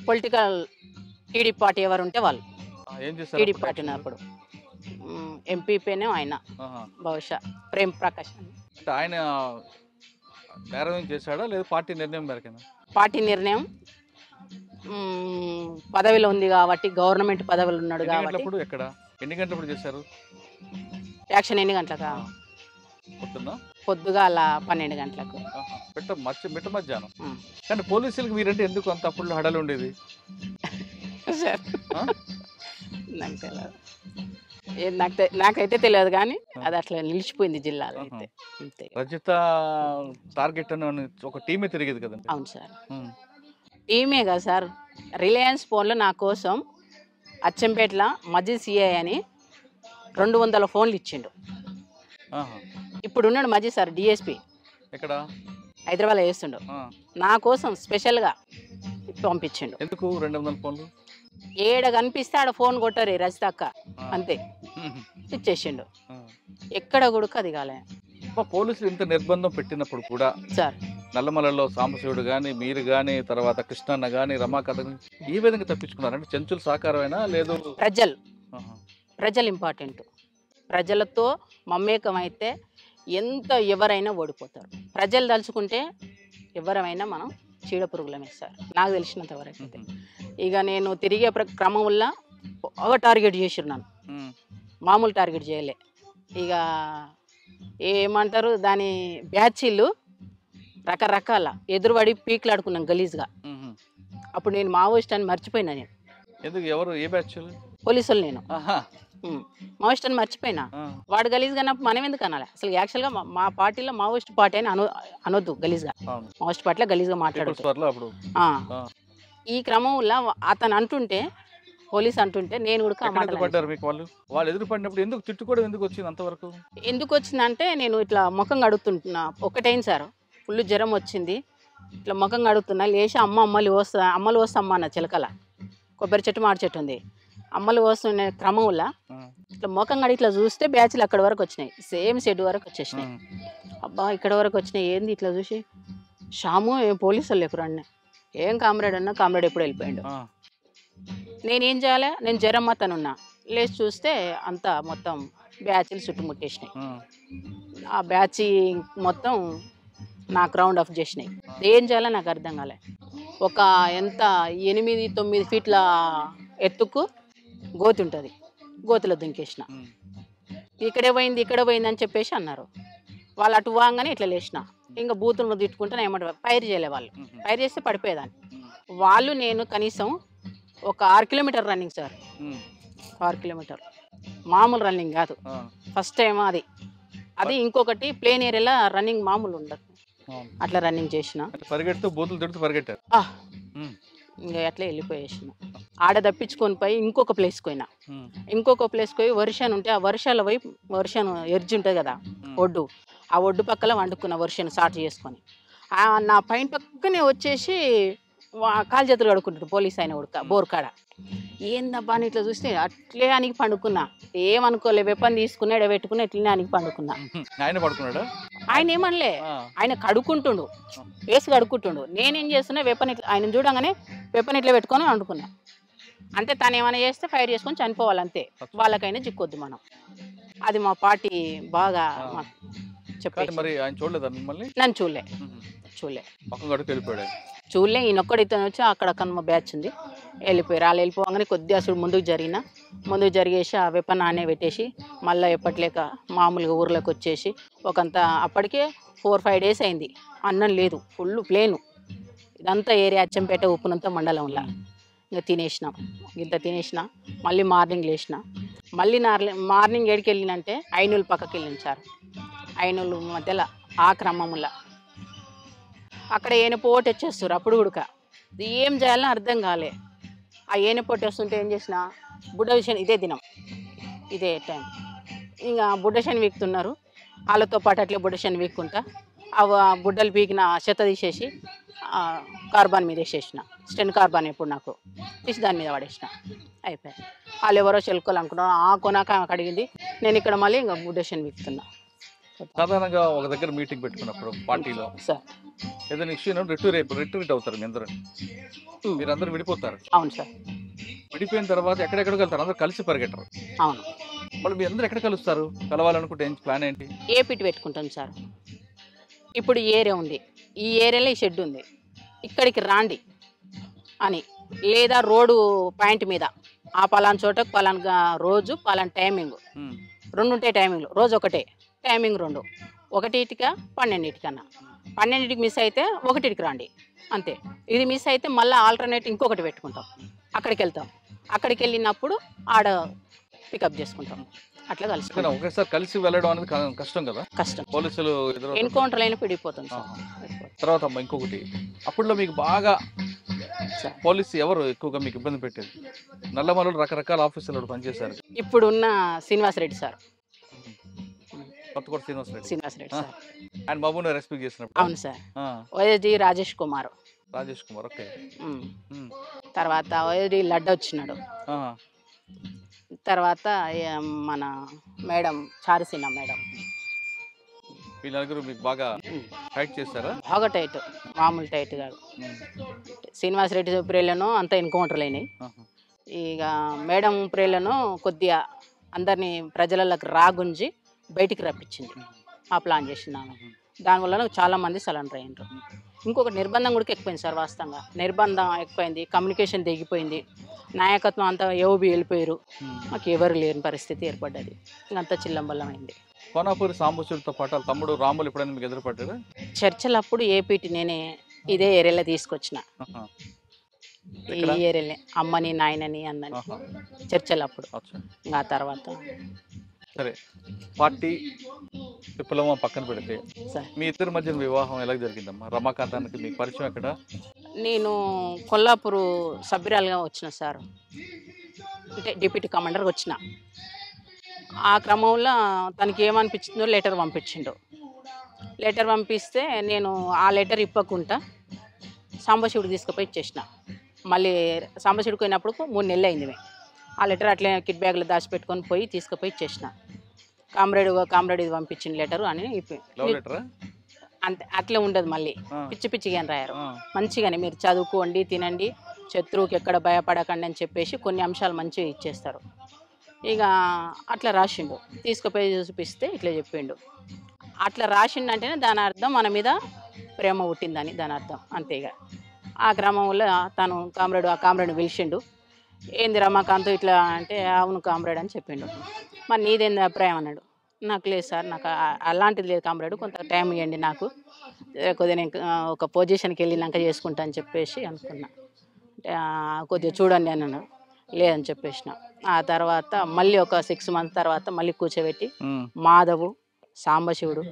పొలిటికల్ టీడీపీ పార్టీ ఎవరు ఉంటే వాళ్ళు. ఏం చేస్తారు టీడీపీ పార్టీ ఉన్నప్పుడు ఎంపీపీనే ఆయన, బహుశా ప్రేమ్ ప్రకాష్ అంటే ఆయన నేరం చేశాడా లేదా పార్టీ నిర్ణయం మేరకేనా? పార్టీ నిర్ణయం. పదవిలో ఉంది కాబట్టి, గవర్నమెంట్ పదవిలో ఉన్నాడు కాబట్టి. ఎక్కడ ఎన్ని గంటలప్పుడు చేశారు యాక్షన్? ఎన్ని గంటలకా? పొద్దుగాల 12 గంటలకు. మిట్ట మధ్యాహ్నం. కానీ పోలీసులకు మీరంటే ఎందుకు అంత అప్పుడు హడలు ఉండేది? నాకైతే తెలియదు కానీ అది అట్లా నిలిచిపోయింది జిల్లాలో. అయితే రజిత టార్గెట్ అని ఒక టీమే తిరిగేది కదా? అవును సార్, టీమే కదా సార్. రిలయన్స్ ఫోన్లో నా కోసం అచ్చంపేటలో మజీ సిఐ అని 200 ఫోన్లు ఇచ్చిండు. ఇప్పుడు ఉన్నాడు మజీ సార్, డిఎస్పీ. ఎక్కడ? హైదరాబాద్లో చేస్తుండు. నా కోసం స్పెషల్గా పంపించిండు. ఎందుకు 200 ఫోన్లు? ఏడ కనిపిస్తే ఆడ ఫోన్ కొట్టారు రజిత అక్క, అంతే ఇచ్చేసిండు. ఎక్కడ కూడా అది కాలే. పోలీసులు ఇంత నిర్బంధం పెట్టినప్పుడు కూడా సార్ నల్లమలలో సాంబశివుడు కానీ, మీరు కానీ, తర్వాత కృష్ణన్న కానీ, రమాకథ ఈ విధంగా తప్పించుకున్నారంటే చెంచుల సహకారమైనా లేదు? ప్రజలు ఇంపార్టెంట్. ప్రజలతో మమేకం అయితే ఎవరైనా ఓడిపోతారు. ప్రజలు తలుచుకుంటే ఎవరైనా మనం చీడపురుగులమే సార్, నాకు తెలిసినంత వరకు అయితే. ఇక నేను తిరిగే క్రమంలో బాగా టార్గెట్ చేసిన్నాను, మామూలు టార్గెట్ చేయలే. ఇక ఏమంటారు దాని బ్యాచీలు రకరకాల ఎదురుబడి పీకులాడుకున్నాం గలీజ్గా. అప్పుడు నేను మావోయిస్ట్ అని మర్చిపోయినా. నేను ఎందుకు? ఎవరు? ఏ బ్యాచ్? పోలీసులు. నేను మావోయిస్ట్ అని మర్చిపోయినా. వాడు గలీజ్గా అన్నప్పుడు మనం ఎందుకు అనాలి? అసలు యాక్చువల్గా మా పార్టీలో మావోయిస్ట్ పార్టీ అని అనొద్దు గలీజ్గా. మావోయిస్ట్ పార్టీలో గలీజ్గా మాట్లాడుతూ ఈ క్రమంలో అతను అంటుంటే, పోలీస్ అంటుంటే నేను కూడా వాళ్ళు ఎదురుపడినప్పుడు ఎందుకు తిట్టుకోవడం ఎందుకు వచ్చింది అంతవరకు? ఎందుకు వచ్చిందంటే నేను ఇట్లా ముఖం కడుగుతుంటున్నా. ఒకటైంది సార్, ఫుల్ జ్వరం వచ్చింది. ఇట్లా ముఖం కడుగుతున్నా, లేచి అమ్మలు వస్తా అమ్మ అన్న చిలకల కొబ్బరి చెట్టు మాడి చెట్టు ఉంది. అమ్మలు వస్తున్న క్రమంలో ఇట్లా ముఖం కడిగి ఇట్లా చూస్తే బ్యాచ్లు అక్కడి వరకు వచ్చినాయి, సేమ్ షెడ్ వరకు వచ్చేసినాయి. అబ్బా ఇక్కడ వరకు వచ్చినాయి ఏంది? ఇట్లా చూసి షాము ఏం పోలీసులు లేకురా అన్న. ఏం కామ్రేడ్ అన్నా? కామ్రేడ్ ఎప్పుడు వెళ్ళిపోయాడు. నేనేం చేయాలి? నేను జ్వరం అతనున్నా. లేచి చూస్తే అంతా మొత్తం బ్యాచ్లు చుట్టుముట్టేసినాయి. ఆ బ్యాచ్ మొత్తం నాకు రౌండ్ ఆఫ్ చేసినాయి. ఏం చేయాలో నాకు అర్థం కాలే. ఒక ఎంత 8-9 ఫీట్ల ఎత్తుకు గోతి ఉంటుంది, గోతిలో దుంకేసిన. ఇక్కడ పోయింది అని చెప్పేసి అన్నారు. వాళ్ళు అటు వాగానే ఇట్లా లేచిన. ఇంకా బూతులను తిట్టుకుంటే ఏమంటారు, ఫైర్ చేయలే వాళ్ళు. ఫైర్ చేస్తే పడిపోయేదాన్ని. వాళ్ళు నేను కనీసం ఒక 6 కిలోమీటర్ రన్నింగ్ సార్. 6 కిలోమీటర్ మామూలు రన్నింగ్ కాదు. ఫస్ట్ టైం అది ఇంకొకటి ప్లేన్ ఏరియాలో రన్నింగ్ మామూలు ఉండదు. అట్లా రన్నింగ్ చేసిన. పరిగెడుతూ బూతులు తిడుతూ పరిగెట్టారు. ఇంకా అట్లా వెళ్ళిపోయేసిన. ఆడ తప్పించుకొని పోయి ఇంకొక ప్లేస్కి పోయినా. ఇంకొక ప్లేస్కి పోయి వర్షాన్ని ఉంటే ఆ వర్షాల వైపు వర్షాన్ని ఎర్జి ఉంటుంది కదా ఒడ్డు, ఆ ఒడ్డు పక్కల వండుకున్న వర్షాన్ని స్టార్ట్ చేసుకొని నా పైన పక్కనే వచ్చేసి కాలు చేతులు కడుక్కుంటాడు పోలీస్ ఆయన ఉడక బోర్కాడ. ఏందబ్బా అని ఇట్లా చూస్తే అట్లే అనికి పండుకున్నా. ఏమనుకోలే, వెపన్ తీసుకుని ఎడబెట్టుకుని ఇట్లనే అనికి పండుకున్నా. ఆయన ఏమనలే, ఆయన కడుక్కుంటుండు, వేసి కడుక్కుంటుండు. నేనేం చేస్తున్నా, వెపన్ ఇట్లా ఆయన చూడంగానే వెపన్ ఇట్లా పెట్టుకొని వండుకున్నా. అంటే తను ఏమైనా చేస్తే ఫైర్ చేసుకొని చనిపోవాలంతే, వాళ్ళకైనా చిక్కొద్దు మనం. అది మా పార్టీ బాగా చెప్పారు. మరి ఆయన చూడలేదా మిమ్మల్ని? నన్ను చూడలే. చూడలే. పక్క గడుకు వెళ్ళిపోయాడు. చూడలే, ఈయనొక్కడు ఇతను వచ్చి అక్కడ కనుమ బ్యాచ్ ఉంది వెళ్ళిపోయారు. వాళ్ళు వెళ్ళిపోగానే కొద్దిగా అసలు ముందుకు జరిగేసి ఆ వెపన్ ఆనే పెట్టేసి మళ్ళీ ఎప్పట్లేక మామూలుగా ఊర్లోకి వచ్చేసి ఒకంత అప్పటికే 4-5 డేస్ అయింది. అన్నం లేదు, ఫుల్ ప్లేను. ఇదంతా ఏరియా అచ్చంపేట ఉప్పునంత మండలంలో. ఇంకా తినేసినాం, ఇంత తినేసిన. మళ్ళీ మార్నింగ్ లేచిన. మళ్ళీ మార్నింగ్ ఏడికి వెళ్ళినంటే ఐనూలు పక్కకి వెళ్ళిన సార్. ఐనూలు మధ్యలో ఆ క్రమంలో అక్కడ ఏనపోటు వచ్చేస్తారు. అప్పుడు కూడా ఏం చేయాలని అర్థం కాలే. ఆ ఏనపోటు వస్తుంటే ఏం చేసిన బుడ్డ విషయం ఇదే దినం ఇదే టైం ఇంకా బుడ్డ శని వీక్తున్నారు. వాళ్ళతో పాటు అట్లే బుడ్డ శని వీక్కుంటా అవి బుడ్డలు పీకిన చెత్త తీసేసి కార్బాన్ మీద వేసేసిన. స్టెన్ కార్బాన్ ఎప్పుడు నాకు తీసి దాని మీద పడేసిన. అయిపోయాయి. వాళ్ళు ఎవరో చెల్కోలు అనుకున్నారు. ఆ కొనాక అడిగింది. నేను ఇక్కడ మళ్ళీ ఇంకా బుడ్డ శని వీక్తున్నా. సాధారణంగా ఒక దగ్గర మీటింగ్ పెట్టుకున్నప్పుడు పార్టీలో సార్ ఏదైనా ఇష్యూ రిట్రీట్ అవుతారు. మీరందరూ విడిపోతారు. అవును సార్. విడిపోయిన తర్వాత ఎక్కడెక్కడికి వెళ్తారు? అందరూ కలిసి పరిగెట్టరు. అవును. వాళ్ళు మీ అందరూ ఎక్కడ కలుస్తారు? కలవాలనుకుంటే ప్లాన్ ఏంటి? ఏ పిట్ పెట్టుకుంటాం సార్. ఇప్పుడు ఏరియా ఉంది, ఈ ఏరియాలో ఈ షెడ్ ఉంది, ఇక్కడికి రాండి అని. లేదా రోడ్డు పాయింట్ మీద ఆ పలానా చోటకు పలానా రోజు పలానా టైమింగ్ 2 ఉంటాయి. టైమింగ్లు రోజు ఒకటే టైమింగ్ 2, 1టికా 12టికన్నా. 12టికి మిస్ అయితే 1టికి రండి అంతే. ఇది మిస్ అయితే మళ్ళీ ఆల్టర్నేట్ ఇంకొకటి పెట్టుకుంటాం. అక్కడికి వెళ్తాం. అక్కడికి వెళ్ళినప్పుడు ఆడ పికప్ చేసుకుంటాం. అట్లా కలిసి ఒకేసారి కలిసి వెళ్ళడం అనేది కష్టం కదా. కష్టం. పోలీసులు ఎన్కౌంటర్ అయినా పిడిపోతాం సార్. తర్వాత ఇంకొకటి, అప్పుడులో మీకు బాగా పోలీసు ఎవరు ఎక్కువగా మీకు ఇబ్బంది పెట్టేది? నల్లమలలో రకరకాల ఆఫీసులు పనిచేశారు. ఇప్పుడున్న Srinivasa Reddy sir. Kothakota Srinivasa Reddy sir and బాబుని రెస్పెక్ట్ చేసినప్పుడు. అవును sir. YSD Rajesh Kumar. Okay. తర్వాత వైఎస్డి లడ్డ వచ్చినాడు. తర్వాత మన మేడం చారుసీన మేడం. వీళ్ళందరూ మీకు బాగా టైట్ చేస్తారా? బాగా టైట్, మామూలు టైట్ కాదు. శ్రీనివాసరెడ్డి ప్రేలను అంతా ఎన్కౌంటర్లు అయినాయి. ఇక మేడం ప్రేలను కొద్దిగా అందరినీ ప్రజలకు రాగుంజి బయటికి రప్పించింది. ఆ ప్లాన్ చేసినాము. దానివల్ల చాలామంది సరెండర్ అయ్యారు. ఇంకొకటి నిర్బంధం కూడా ఎక్కువైంది సార్. వాస్తవంగా నిర్బంధం ఎక్కువైంది, కమ్యూనికేషన్ తెగిపోయింది, నాయకత్వం అంతా ఏవోబి వెళ్ళిపోయారు. మాకు ఎవరు లేని పరిస్థితి ఏర్పడ్డది. ఇంకంతా చిల్లంబల్లమైంది. కోనాపూరి సాంబశివుడితో పాటు తమ్ముడు రాములు ఎప్పుడైనా మీకు ఎదురుపడ్డాడు? చర్చలు అప్పుడు ఏపీటీ నేనే ఇదే ఏరియాలో తీసుకొచ్చిన. ఈ ఏరియాలే అమ్మని నాయనని అన్నని చర్చలు అప్పుడు. ఇంకా తర్వాత సరే, పార్టీ విప్లవం పక్కన పెడితే మీ ఇద్దరి మధ్య వివాహం ఎలా జరిగిందమ్మా? రమాకాంతానికి మీకు పరిచయం ఎక్కడ? నేను కొల్లాపూర్ సభ్యురాలుగా వచ్చిన సార్, అంటే డిప్యూటీ కమాండర్గా వచ్చిన. ఆ క్రమంలో తనకి ఏమనిపించిందో లెటర్ పంపించిండు. లెటర్ పంపిస్తే నేను ఆ లెటర్ ఇప్పకుండా సాంబశివుడికి తీసుకుపోయి ఇచ్చేసిన. మళ్ళీ సాంబశివుడికి పోయినప్పుడు 3 నెలలు అయింది. మేము ఆ లెటర్ అట్లే కిట్ బ్యాగ్లో దాచిపెట్టుకొని పోయి తీసుకుపోయి ఇచ్చేసిన. కామ్రేడ్ ఇది పంపించిన లెటరు అని. అంతే, అట్లే ఉండదు. మళ్ళీ పిచ్చిగా రాయారు. మంచిగానే మీరు చదువుకోండి, తినండి, శత్రువుకి ఎక్కడ భయపడకండి అని చెప్పేసి కొన్ని అంశాలు మంచిగా ఇచ్చేస్తారు. ఇక అట్లా రాసిండు. తీసుకుపోయి చూపిస్తే ఇట్లా చెప్పిండు. అట్లా రాసిండంటేనే దాని అర్థం మన మీద ప్రేమ పుట్టిందని దాని అర్థం. అంతే. ఇక ఆ క్రమంలో తను ఆ కామ్రేడ్ని పిలిచిండు. ఏంది రమాకాంత్ ఇట్లా అంటే, అవును కామ్రేడ్ అని చెప్పిండు. మరి నీదేంది అభిప్రాయం అన్నాడు. నాకు లేదు సార్, నాకు అలాంటిది లేదు కామ్రేడ్, కొంత టైం ఇవ్వండి నాకు, కొద్దిగా నేను ఒక పొజిషన్కి వెళ్ళినాక చేసుకుంటా అని చెప్పేసి అనుకున్నా. కొద్దిగా చూడండి అన్నాను. లేదని చెప్పేసిన. ఆ తర్వాత మళ్ళీ ఒక 6 months తర్వాత మళ్ళీ కూర్చోబెట్టి మాధవు, సాంబశివుడు,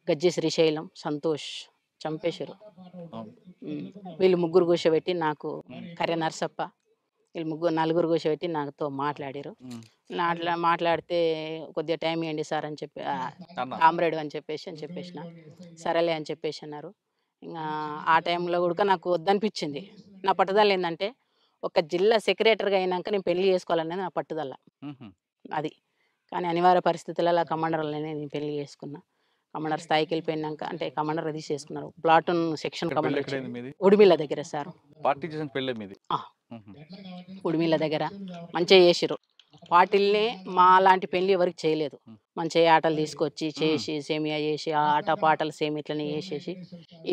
గజ్జి శ్రీశైలం, సంతోష్ చంపేశారు. వీళ్ళు 3 కూర్చోబెట్టి నాకు కర్య నరసప్ప, వీళ్ళు 4 కూర్చోబెట్టి నాతో మాట్లాడారు. మాట్లాడితే కొద్దిగా టైం ఇవ్వండి సార్ అని చెప్పి, కామ్రేడ్ అని చెప్పేసిన. సరేలే అని చెప్పేసి అన్నారు. ఇంకా ఆ టైంలో కూడా నాకు వద్దనిపించింది. నా పట్టుదల ఏంటంటే ఒక జిల్లా సెక్రటరీగా అయినాక నేను పెళ్లి చేసుకోవాలనేది నా పట్టుదల అది. కానీ అనివార్య పరిస్థితులలో కమాండర్లనే నేను పెళ్లి చేసుకున్నా. కమాండర్ స్థాయికి వెళ్ళిపోయినాక, అంటే కమాండర్ అది చేసుకున్నారు. ప్లాటూన్ సెక్షన్ కమాండర్ ఉడిమిళ్ళ దగ్గర సార్. ఉడిమిళ్ళ దగ్గర మంచిగా చేసిరు. పార్టీలనే మా లాంటి పెళ్లి ఎవరికి చేయలేదు. మంచిగా ఆటలు తీసుకొచ్చి చేసి సేమియా చేసి ఆ ఆట పాటలు సేమ్ ఇట్లనే చేసేసి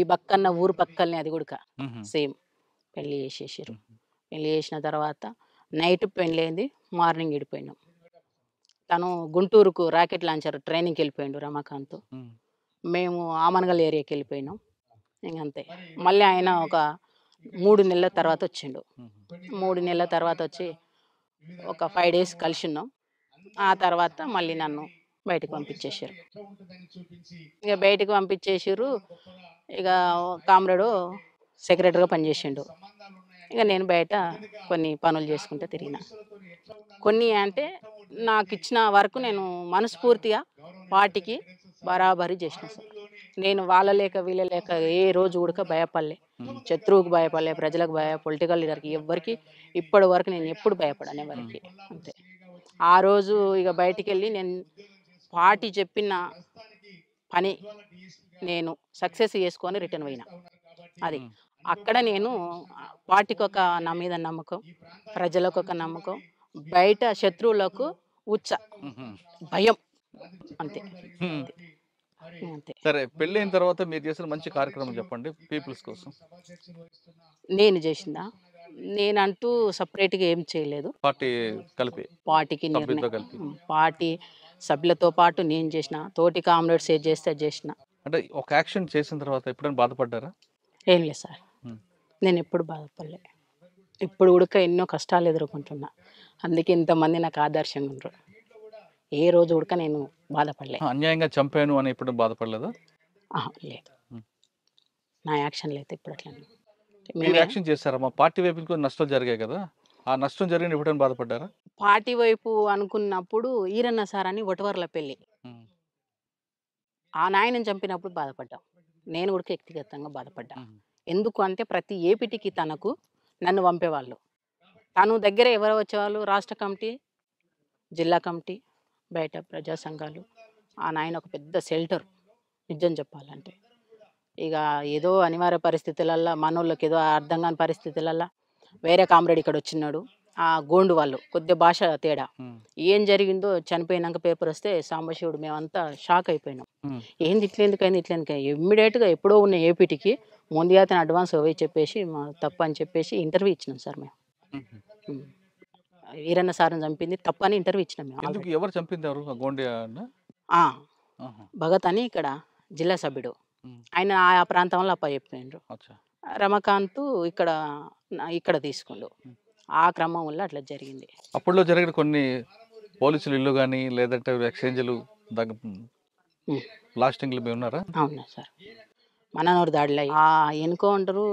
ఈ పక్కన ఊరు పక్కనే అది కూడా సేమ్ పెళ్ళి చేసేసారు. పెళ్ళి చేసిన తర్వాత నైట్ పెళ్ళైంది, మార్నింగ్ విడిపోయినాం. తను గుంటూరుకు రాకెట్ లాంచర్ ట్రైనింగ్కి వెళ్ళిపోయిండు రమాకాంత్. మేము ఆమనగల్ ఏరియాకి వెళ్ళిపోయినాం. ఇంకంతే. మళ్ళీ ఆయన ఒక 3 నెలల తర్వాత వచ్చిండు. 3 నెలల తర్వాత వచ్చి ఒక 5 డేస్ కలిసి ఉన్నాం. ఆ తర్వాత మళ్ళీ నన్ను బయటకు పంపించేసారు. ఇక బయటకు పంపించేసారు. ఇక కామ్రేడు సెక్రటరీగా పనిచేసిండు. ఇక నేను బయట కొన్ని పనులు చేసుకుంటూ తిరిగిన. కొన్ని అంటే నాకు ఇచ్చిన వరకు నేను మనస్ఫూర్తిగా పార్టీకి బరాబరి చేసిన సార్. నేను వాళ్ళ లేక వీళ్ళ లేక ఏ రోజు కూడా భయపడలే, శత్రువుకు భయపడలే, ప్రజలకు పొలిటికల్ లీడర్కి ఎవ్వరికి ఇప్పటి వరకు నేను ఎప్పుడు భయపడను ఎవరికి. అంతే. ఆ రోజు ఇక బయటికి వెళ్ళి నేను పార్టీ చెప్పిన పని నేను సక్సెస్ చేసుకొని రిటర్న్ పోయినా. అది అక్కడ నేను పార్టీకి ఒక నా మీద నమ్మకం, ప్రజలకు ఒక నమ్మకం, బయట శత్రువులకు ఉచ్చ భయం. అంతే. అంతే. సరే, పెళ్ళైన తర్వాత మీరు చేసిన మంచి కార్యక్రమం చెప్పండి పీపుల్స్ కోసం. నేను చేసిందా? నేనంటూ సపరేట్గా ఏం చేయలేదు. పార్టీ కలిపి పార్టీకి సభ్యులతో కలిపి పార్టీ సభ్యులతో పాటు నేను చేసిన, తోటి కామ్రేడ్స్ ఏది చేస్తే చేసిన. అంటే ఒక యాక్షన్ చేసిన తర్వాత ఎప్పుడైనా బాధపడ్డారా? ఏం లేదు సార్, నేను ఎప్పుడు బాధపడలే. ఇప్పుడు కూడా ఎన్నో కష్టాలు ఎదుర్కొంటున్నా. అందుకే ఇంతమంది నాకు ఆదర్శంగా ఉండరు. ఏ రోజు కూడా నేను బాధపడలే. అన్యాయంగా చంపాను అని ఎప్పుడు బాధపడలేదా? లేదు, నా యాక్షన్లు అయితే ఇప్పుడు అట్లా. మీరు యాక్షన్ చేశారా? మా పార్టీ వైపు నుంచి నష్టాలు జరిగాయి కదా, ఆ నష్టం జరిగిన ఎప్పుడైనా బాధపడ్డారా? పార్టీ వైపు అనుకున్నప్పుడు ఈరన్న సార్ అని ఒటవర్ల పెళ్ళి ఆ నాయనని చంపినప్పుడు బాధపడ్డాం. నేను కూడా వ్యక్తిగతంగా బాధపడ్డా. ఎందుకు అంటే ప్రతి ఏపీటీకి తనకు నన్ను పంపేవాళ్ళు. తను దగ్గర ఎవరు వచ్చేవాళ్ళు? రాష్ట్ర కమిటీ, జిల్లా కమిటీ, బయట ప్రజా సంఘాలు. ఆ నాయన ఒక పెద్ద షెల్టర్ నిజం చెప్పాలంటే. ఇక ఏదో అనివార్య పరిస్థితులల్లో మనోళ్ళకి ఏదో అర్థం కాని పరిస్థితులల్లో వేరే కామ్రేడ్ ఇక్కడ వచ్చినాడు. ఆ గోండు వాళ్ళు కొద్దిగా భాష తేడా. ఏం జరిగిందో చనిపోయినాక పేపర్ వస్తే సాంబశివుడు మేమంతా షాక్ అయిపోయినాం. ఏంది ఇట్లేందుకైంది ఇట్లేందుకైంది. ఇమ్మీడియట్గా ఎప్పుడో ఉన్న ఏపీటీకి ముందుగా అతను అడ్వాన్స్ పోయి చెప్పేసి మా తప్పు అని చెప్పేసి ఇంటర్వ్యూ ఇచ్చినాం సార్ మేము. ఈరన్న సార్ని చంపింది తప్పని ఇంటర్వ్యూ ఇచ్చినాం మేము. ఎవరు చంపింది? భగత్ అని ఇక్కడ జిల్లా సభ్యుడు, ఆయన ఆ ప్రాంతంలో అప్ప చెప్పిండ్రు. రమాకాంత్ ఇక్కడ తీసుకుండు. ఆ క్రమం వల్ల అట్లా జరిగింది. అప్పుడులో జరిగిన కొన్ని పోలీసులు ఇల్లు కానీ లేదంటే ఎక్స్చేంజ్లు బ్లాస్టింగ్లు మీ ఉన్నారా? అవునా సార్, మననూరు దాడిలో ఎన్కౌంటరు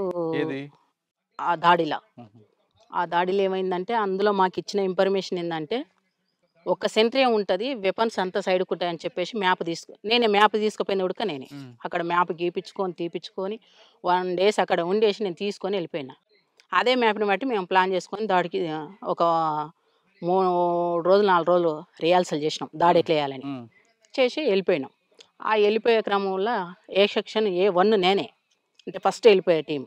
ఆ దాడిలో ఏమైందంటే అందులో మాకు ఇచ్చిన ఇన్ఫర్మేషన్ ఏంటంటే ఒక సెంట్రీ ఉంటుంది, వెపన్స్ అంతా సైడ్కు ఉంటాయని చెప్పేసి నేనే మ్యాప్ తీసుకుపోయిన ఉడక నేనే అక్కడ మ్యాప్ తీపించుకొని 1 days అక్కడ ఉండేసి నేను తీసుకొని వెళ్ళిపోయినా. అదే మ్యాప్ని బట్టి మేము ప్లాన్ చేసుకొని దాడికి ఒక 3 రోజులు 4 రోజులు రిహార్సల్ చేసినాం. దాడి ఎట్లా వేయాలని చేసి వెళ్ళిపోయినాం. ఆ వెళ్ళిపోయే క్రమంలో ఏ సెక్షన్ A1 నేనే, అంటే ఫస్ట్ వెళ్ళిపోయే టీం.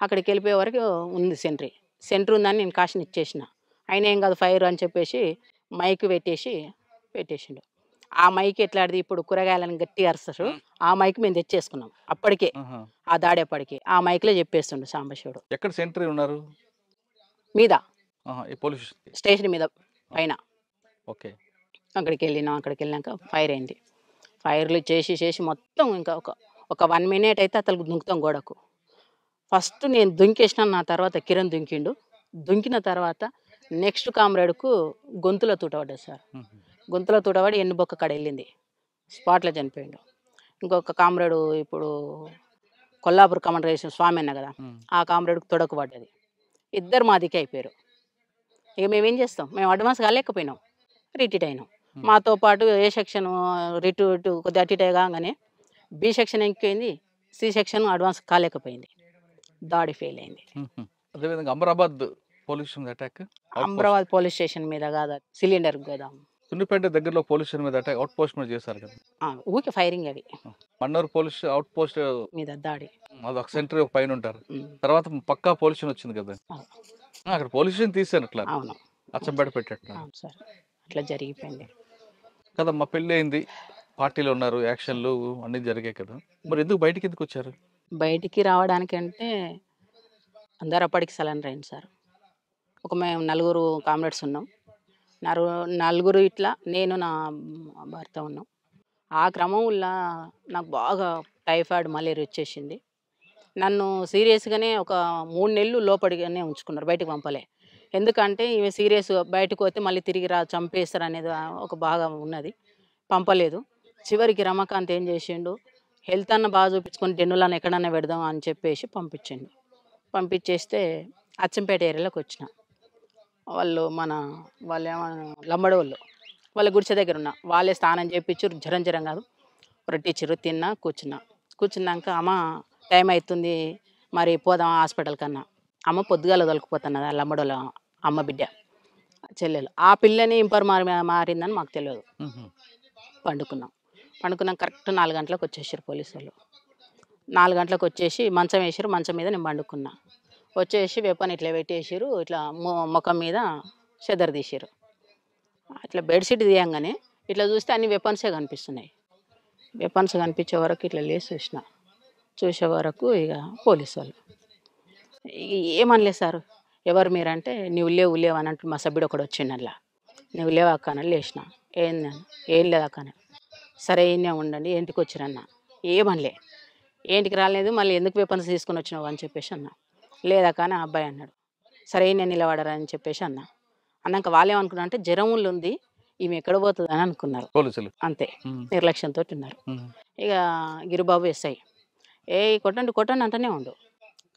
అక్కడికి వెళ్ళిపోయే వరకు ఉంది సెంట్రీ ఉందని నేను కాషన్ ఇచ్చేసిన. ఆయన ఏం కాదు ఫైర్ అని చెప్పేసి మైక్ పెట్టేసిండు. ఆ మైక్ ఎట్లాడిది ఇప్పుడు కూరగాయలను గట్టి అరుస్తారు, ఆ మైక్ మేము తెచ్చేసుకున్నాం అప్పటికే. ఆ దాడేపడికి ఆ మైక్లో చెప్పేస్తుండు సాంబశివుడు. ఎక్కడ సెంట్రీ ఉన్నారు? మీద పోలీస్ స్టేషన్ మీద పైన. ఓకే. అక్కడికి వెళ్ళినాక ఫైర్ అయింది. ఫైర్లు చేసి మొత్తం ఇంకా ఒక 1 minute అయితే అతను దుంకుతాం గోడకు. ఫస్ట్ నేను దుంకేసిన, నా తర్వాత కిరణ్ దుంకిన తర్వాత నెక్స్ట్ కామ్రేడ్కు గొంతులో తూటపడ్డది సార్. గొంతులో తూటపడి ఎన్నుబొక్క కాడ వెళ్ళింది, స్పాట్లో చనిపోయిండు. ఇంకొక కామ్రేడు ఇప్పుడు కొల్లాపూర్ కమాండర్ చేసిన స్వామి అన్న కదా, ఆ కామ్రేడ్కు తొడకు పడ్డది. ఇద్దరు మాదికి అయిపోయారు. ఇక మేమేం చేస్తాం, మేము అడ్వాన్స్ కాలేకపోయినాం, రిటీట్ అయినాం. మాతో పాటు ఏ సెక్షన్ కొద్దిగా అటు కాగానే B సెక్షన్ ఎక్కిపోయింది, C సెక్షన్ అడ్వాన్స్ కాలేకపోయింది. దాడి ఫెయిల్ అయింది. అదేవిధంగా అమరాబాద్ పోలీస్ స్టేషన్ మీద కాదు, సిలిండర్ కదా, సున్నిపేట దగ్గరలో పోలీస్ స్టేషన్ మీద అటాక్ అవుట్ పోస్ట్ మీద చేశారు కదా, ఊకే ఫైరింగ్. అవి మన్నూరు పోలీస్ అవుట్ పోస్ట్ మీద దాడి, అది ఒక సెంటర్ పైన ఉంటారు. తర్వాత పక్కా పోలీస్ స్టేషన్ వచ్చింది కదా, అక్కడ పోలీస్ స్టేషన్ తీసారు అట్లా, అచ్చంపేట పెట్టేట సార్. అట్లా జరిగిపోయింది. కదమ్మా, పెళ్ళి అయింది, పార్టీలో ఉన్నారు, యాక్షన్లు అన్నీ జరిగాయి కదా, మరి ఎందుకు బయటికి ఎందుకు వచ్చారు? బయటికి రావడానికంటే అందరూ అప్పటికి సలన్ అయింది సార్. మేము నలుగురు కామ్రేడ్స్ ఉన్నాం. నలుగురు ఇట్లా నేను నా భర్త ఉన్నాం. ఆ క్రమంలో నాకు బాగా టైఫాయిడ్ మలేరియా వచ్చేసింది. నన్ను సీరియస్గానే ఒక 3 నెలలు లోపడిగానే ఉంచుకున్నారు, బయటకు పంపలే. ఎందుకంటే ఇవి సీరియస్ బయటకు పోతే మళ్ళీ తిరిగి చంపేస్తారు అనేది ఒక బాగా ఉన్నది, పంపలేదు. చివరికి రమాకాంత్ ఏం చేసిండు, హెల్త్ అన్న బాగా చూపించుకొని డెన్నులను ఎక్కడన్నా పెడదాం అని చెప్పేసి పంపించిండు. పంపించేస్తే అచ్చంపేట ఏరియాలోకి వచ్చిన. వాళ్ళు ఏమన్నా లంబడోళ్ళు, వాళ్ళ గుడిసె దగ్గర ఉన్న వాళ్ళే స్నానం చేయించారు. జ్వరం కాదు, రొట్టిచ్చిర్రు, తిన్నా, కూర్చున్నాక అమ్మ టైం అవుతుంది మరి పోదాం హాస్పిటల్ కన్నా. అమ్మ పొద్దుగాల తొలకపోతున్నది, ఆ లంబడోళ్ళ అమ్మ బిడ్డ చెల్లెలు. ఆ పిల్లని ఇంపర్ మారిందని మాకు తెలియదు. పండుకున్నాం కరెక్ట్ 4 గంటలకు వచ్చేసారు పోలీసు వాళ్ళు. 4 గంటలకు వచ్చేసి మంచం వేసారు, మంచం మీద నేను పండుకున్నా. వచ్చేసి వెపన్ ఇట్లా పెట్టేసారు, ఇట్లా ముఖం మీద చెదర్ తీసారు. ఇట్లా బెడ్షీట్ తీయంగానే ఇట్లా చూస్తే అన్ని వెపన్సే కనిపిస్తున్నాయి. వెపన్స్ కనిపించే వరకు ఇట్లా లేచి చూసే వరకు ఇక పోలీసు వాళ్ళు ఇక ఏమనలేదు సార్. ఎవరు మీరంటే నువ్వు లేవు అని అంటూ మా సభ్యుడు ఒకడు వచ్చిండల్లా. నువ్వు లేవు అక్క అని లేచిన. ఏం లేదు అక్క అని. సరే ఈయనే ఉండండి, ఇంటికి వచ్చిరన్న. ఏమనలే, ఏంటికి రాలేదు, మళ్ళీ ఎందుకు వెపన్స్ తీసుకుని వచ్చినావు అని చెప్పేసి అన్న. లేదక్క అని ఆ అబ్బాయి అన్నాడు. సరే ఈయన నిలబడరా అని చెప్పేసి అన్నాక వాళ్ళు ఏమనుకున్నారు అంటే జ్వరం ఉంది, ఈమె ఎక్కడ పోతుంది అని అనుకున్నారు పోలీసులు. అంతే, నిర్లక్ష్యంతో ఉన్నారు. ఇక గిరిబాబు ఎస్ఐ కొట్టండి అంటనే ఉండు,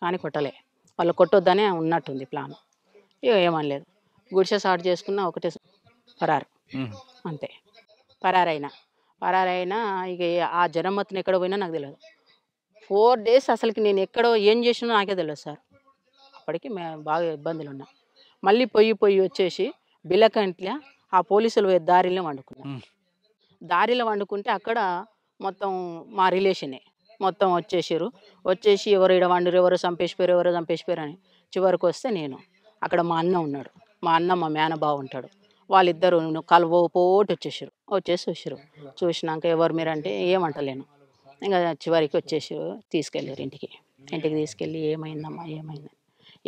కానీ కొట్టలే. వాళ్ళు కొట్టొద్దనే ఉన్నట్టుంది ప్లాన్. ఇక ఏమనలేదు, గుడిసె స్టార్ట్ చేసుకున్న ఒకటే పరారు, అంతే. పరారైనా ఇక ఆ జ్వరం మొత్తం ఎక్కడ పోయినా నాకు తెలియదు. 4 days అసలుకి నేను ఎక్కడో ఏం చేసినా నాకే తెలియదు సార్. అప్పటికి బాగా ఇబ్బందులు ఉన్నా. మళ్ళీ పొయ్యి వచ్చేసి బిలకంట్ల ఆ పోలీసులు దారిలో వండుకుంటే అక్కడ మొత్తం మా రిలేషనే మొత్తం వచ్చేసి ఎవరు ఈడ వండురు, ఎవరు చంపేసిపోయారు అని. చివరికి వస్తే నేను అక్కడ మా అన్న ఉన్నాడు, మా మేనబావ ఉంటాడు. వాళ్ళిద్దరు పోటు వచ్చేసారు. చూసినాక ఎవరు మీరంటే ఏమంటలేను. ఇంకా చివరికి తీసుకెళ్ళారు ఇంటికి తీసుకెళ్ళి ఏమైందమ్మా